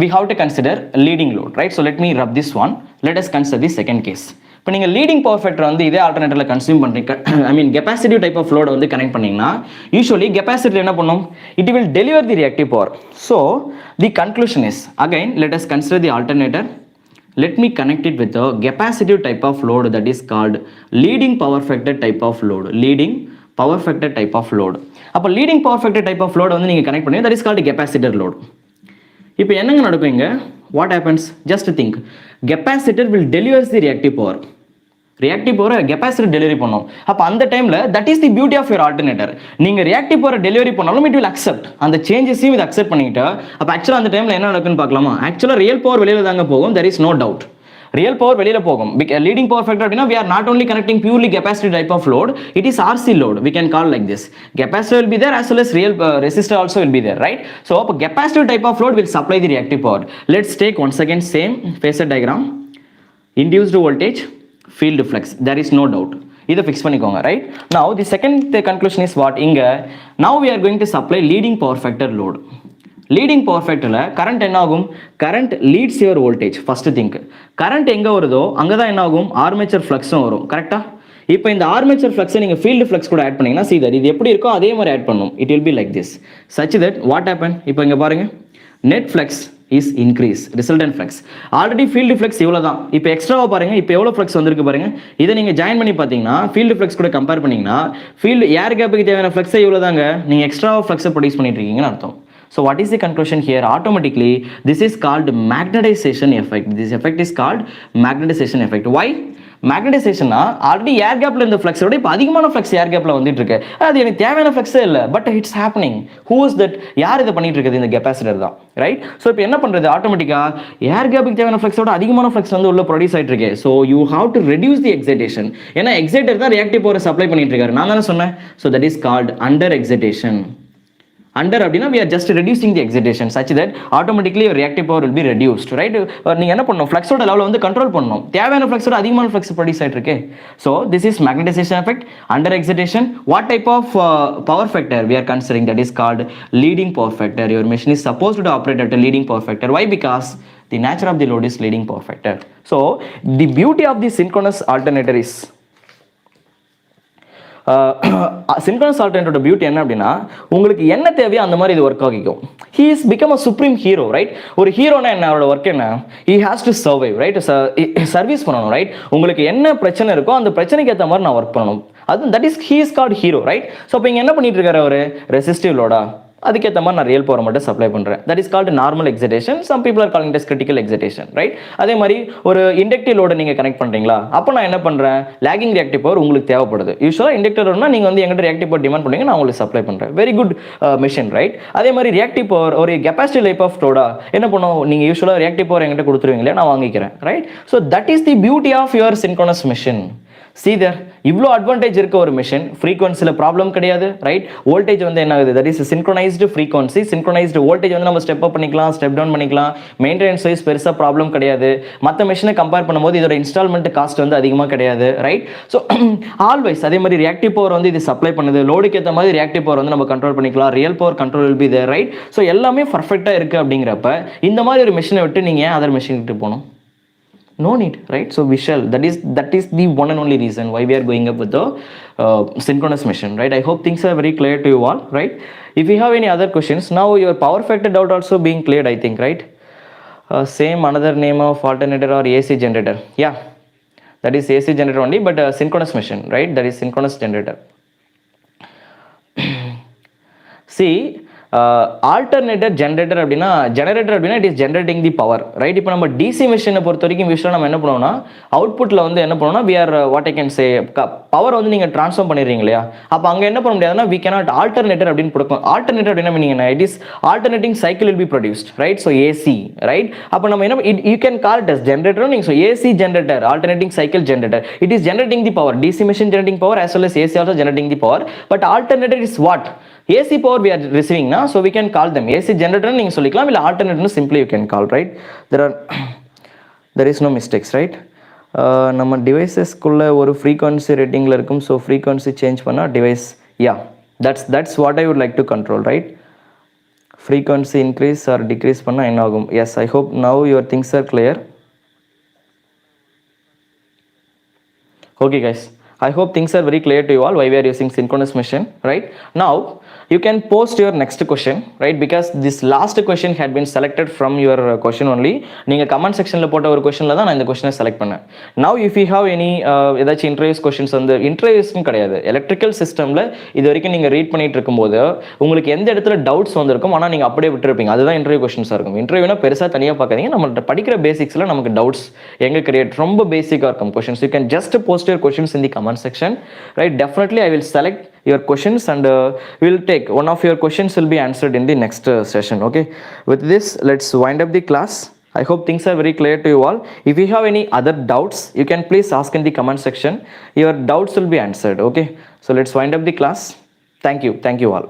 we have to consider leading load, right? So let me rub this one. Let us consider the second case. இப்போ நீங்கள் லீடிங் பவர் ஃபேக்டர் வந்து இதே ஆல்டர்னேட்டர்ல கன்சியூம் பண்ணுறீங்க, ஐ மீன் கெப்பாசிட்டிவ் டைப் ஆஃப் லோட வந்து கனெக்ட் பண்ணீங்கன்னா யூஸ்வலி கெப்பாசிட்டி என்ன பண்ணும்? It will deliver the reactive power. So the conclusion is again let us consider the alternator. Let me connect it with a capacitive type of load that is called leading power factor type of load. Leading power factor type of load. அப்போ leading power factor type of load வந்து நீங்கள் கனெக்ட் பண்ணீங்க, that is called capacitor load. இப்போ என்னங்க நடக்கும் இங்க? What happens? Just think. Capacitor will deliver the reactive power. Reactive power capacitor delivery பண்ணும். அப்ப அந்த டைம்ல that is the beauty of your alternator. நீங்க reactive power delivery பண்ணாலும் it will accept. அந்த changes-ஐயும் இது accept பண்ணிட்டு அப்ப actually அந்த டைம்ல என்ன நடக்குன்னு பார்க்கலாமா? Actually real power வெளியில தாங்க போகும். There is no doubt. Real power வெளியில போகும். Leading power factor அப்படினா we are not only connecting purely capacitive type of load, it is RC load. We can call like this. Capacitor will be there as well as real resistor also will be there, right? So capacitive type of load will supply the reactive power. Let's take once again same phasor diagram. Induced voltage, field flux. There is no doubt. இதை ஃபிக்ஸ் பண்ணிக்கோங்க, right? Now the second conclusion is what? இங்க now we are going to supply leading power factor load. Leading power ஃபேக்டரில் கரண்ட் என்ன ஆகும்? Current leads your voltage. First thing, current எங்கே வருதோ அங்கே தான் என்ன ஆகும்? ஆர்மேச்சர் ஃப்ளக்ஸும் வரும், கரெக்டாக? இப்போ இந்த ஆர்மேச்சர் ஃப்ளக்ஸை நீங்கள் ஃபீல்டு ஃப்ளக்ஸ் கூட ஆட் பண்ணிங்கன்னா see that இது எப்படி இருக்கோ அதே மாதிரி ஆட் பண்ணும். It will be like this such that what happen? இப்போ இங்கே பாருங்கள், net flux is increase, resultant flux. Already field flux இவ்வளோ தான். இப்போ எக்ஸ்ட்ராவாக பாருங்கள், இப்போ எவ்வளோ ஃப்ளக்ஸ் வந்திருக்கு பாருங்கள். இதை நீங்கள் ஜாயின் பண்ணி பார்த்தீங்கன்னா ஃபீல்டு ஃப்ளக்ஸ் கூட கம்பேர் பண்ணிங்கன்னா ஃபீல்டு ஏர் கேப்புக்கு தேவையான ஃப்ளக்ஸை இவ்வளோ தாங்க. நீங்கள் எக்ஸ்ட்ராவாக ஃப்ளக்ஸை ப்ரொடியூஸ் பண்ணிட்டு இருக்கீங்கன்னு அர்த்தம். So what is the conclusion here? Automatically this is called magnetization effect. This effect is called magnetization effect. Why? Magnetization already air கேப்ல இந்த ஃப்ளக்ஸ் விட இப்போ அதிகமான ஃப்ளக்ஸ் ஏர் கேப்ல வந்துட்டு இருக்கு. அது எனக்கு தேவையான ஃப்ளக்ஸே இல்லை, but it's happening. Who is that? யார் இதை பண்ணிட்டு இருக்குது? இந்த கெப்பாசிட்டர் தான், ரைட்? ஸோ இப்போ என்ன பண்றது? ஆட்டோமேட்டிக்கா ஏர் கேப்புக்கு தேவையான ஃப்ளக்ஸோட அதிகமான ஃப்ளக்ஸ் வந்து உள்ள ப்ரொடியூஸ் ஆயிட்டு இருக்கு. So you have to reduce the excitation. ஏன்னா எக்ஸைட்டர் தான் ரியாக்டிவ் பவர் சப்ளை பண்ணிட்டு இருக்காரு, நான் தானே சொன்னேன். So that is called under excitation. Under அப்படினா we are just reducing the excitation such that automatically your reactive power will be reduced, right? நீங்க என்ன பண்ணணும்? ஃப்ளக்ஸோட லெவலை வந்து கண்ட்ரோல் பண்ணணும். தேவையான ஃப்ளக்ஸோட அதிகமான ஃப்ளக்ஸ் ப்ரொடியூஸ் ஆயிட்டு இருக்கு. So this is magnetization effect, under excitation. What type of power factor we are considering? That is called leading power factor. Your machine is supposed to operate at a leading power factor. Why? Because the nature of the load is leading power factor. So the beauty of the synchronous alternator is synchronous ஆல்டர்னேட்டரோட பியூட்டி என்ன அப்படின்னா, உங்களுக்கு என்ன தேவையோ அந்த மாதிரி இது ஒர்க் ஆகிக்கும். He is become a supreme hero, right? ஒரு ஹீரோனா என்ன? அவரோட ஒர்க் என்ன? He has to survive, right? Service பண்ணணும், ரைட்? உங்களுக்கு என்ன பிரச்சனை இருக்கோ அந்த பிரச்சனைக்கு ஏற்ற மாதிரி நான் ஒர்க் பண்ணணும். அது that is he is called hero, right? So இப்போ இங்கே என்ன பண்ணிட்டு இருக்காரு அவர்? ரெசிஸ்டிவ் லோடா, அதுக்கேற்ற மாதிரி நான் ரியல் பவர் மட்டும் சப்ளை பண்ணுறேன். That is called normal excitation. Some people are calling it as critical excitation, right? அதே மாதிரி ஒரு இண்டக்டிவ் லோட நீங்கள் கனெக்ட் பண்ணுறீங்களா, அப்போ நான் என்ன பண்ணுறேன்? லேகிங் ரியாக்டிவ் பவர் உங்களுக்கு தேவைப்படுது. யூஸ்வலாக இண்டக்டர் லோட்னா நீங்கள் வந்து எங்கிட்ட ரியாக்டிவ் பவர் டிமாண்ட் பண்ணுவீங்க, நான் உங்களுக்கு சப்ளை பண்ணுறேன். Very good machine, right? அதே மாதிரி ரியாக்டிவ் பவர் ஒரு கெப்பாசிட்டி லைஃப் ஆஃப் லோடா என்ன பண்ணுவோம்? நீங்கள் யூஸ்வலாக ரியாக்டிவ் பவர் எங்கிட்ட கொடுத்துருவீங்களே, நான் வாங்கிக்கிறேன், right? So that is the beauty of your synchronous machine. See there, இவ்வளோ அட்வான்டேஜ் இருக்க ஒரு மிஷின். ஃப்ரீக்வன்சியில் ப்ராப்ளம் கிடையாது, ரைட்? வோல்டேஜ் வந்து என்ன ஆகுது? That is synchronised frequency. Synchronised voltage வந்து நம்ம ஸ்டெப் அப் பண்ணிக்கலாம், ஸ்டெப் டவுன் பண்ணிக்கலாம். மெயின்டெனன்ஸ் வைஸ் பெருசாக ப்ராப்ளம் கிடையாது. மற்ற மிஷினை கம்பேர் பண்ணும்போது இதோட இன்ஸ்டால்மெண்ட் காஸ்ட் வந்து அதிகமாக கிடையாது, ரைட்? ஸோ ஆல்வைஸ் அதே மாதிரி ரியாக்டிவ் பவர் வந்து இது சப்ளை பண்ணுது. லோடுக்கு ஏற்ற மாதிரி ரியாக்டிவ் பவர் வந்து நம்ம கண்ட்ரோல் பண்ணிக்கலாம். Real power control will be there, right? So எல்லாமே பர்ஃபெக்டாக இருக்குது. அப்படிங்கிறப்ப இந்த மாதிரி ஒரு மிஷினை விட்டு நீங்கள் அதர் மிஷின் கிட்ட போகணும்? No need, right? So we shall. That is the one and only reason why we are going up with the synchronous machine, right? I hope things are very clear to you all, right? If you have any other questions, now your power factor doubt also being cleared, I think, right? Same another name of alternator or AC generator. Yeah, that is AC generator only, but synchronous machine, right? That is synchronous generator. See, alternator generator அப்படின்னா it is generating the power, right? இப்போ நம்ம டிசி மிஷினை பொறுத்த வரைக்கும் யூஸ்வலாக நம்ம என்ன பண்ணுவோம்னா அவுட்புட்டில் வந்து என்ன பண்ணுவோம்னா we are what I can say power வந்து நீங்கள் ட்ரான்ஸ்ஃபார்ம் பண்ணிடுறீங்க இல்லையா? அப்போ அங்கே என்ன பண்ண முடியாதுன்னா வி கேனாட் ஆல்டர்னேட்டர் அப்படின்னு கொடுக்கும். ஆல்டர்னேட்டர் அப்படின்னா மீனிங் என்ன? It is alternating cycle will be produced, right? So AC, right? அப்போ நம்ம என்ன you can call it as generator. நீங்கள் so AC generator, alternating cycle generator. It is generating the power. DC machine generating power as well as AC also generating the power. But alternator is what? AC power we are receiving now, so we can call them AC generator நீங்க சொல்லிக்கலாம், இல்ல alternator simply you can call, right? There is no mistakes, right? நம்ம டிவைசஸ்க்குள்ள ஒரு frequency ratingல இருக்கும். So frequency change பண்ணா device, yeah, that's what I would like to control, right? Frequency increase or decrease பண்ணா என்ன ஆகும்? Yes, I hope now your things are clear. Okay guys, I hope things are very clear to you all why we are using synchronous machine, right? Now you can post your next question, right? Because this last question had been selected from your question only. நீங்க கமெண்ட் செக்ஷன்ல போட்ட ஒரு क्वेश्चनல தான் நான் இந்த क्वेश्चனை செலக்ட் பண்ணேன். Now if you have any ஏதாச்சும் இன்டர்வியூஸ் क्वेश्चंस வந்து இன்டர்வியூஸ்னு கிடையாது, எலக்ட்ரிக்கல் சிஸ்டம்ல இது வரைக்கும் நீங்க ரீட் பண்ணிட்டு இருக்கும்போது உங்களுக்கு எந்த இடத்துல டவுட்ஸ் வந்திருக்கும், ஆனா நீங்க அப்படியே விட்டுருப்பீங்க, அதுதான் இன்டர்வியூ क्वेश्चंसா இருக்கும். இன்டர்வியூனா பெருசா தனியா பார்க்காதீங்க, நம்ம படிக்கிற பேசிக்ஸ்ல நமக்கு டவுட்ஸ் எங்க கிரியேட் ரொம்ப பேசிக்கா இருக்கும் questions. You can just post your questions in the comment section, right? Definitely I will select your questions and we'll take one of your questions will be answered in the next session. Okay, with this let's wind up the class. I hope things are very clear to you all. If you have any other doubts, you can please ask in the comment section. Your doubts will be answered. Okay, so let's wind up the class. Thank you all.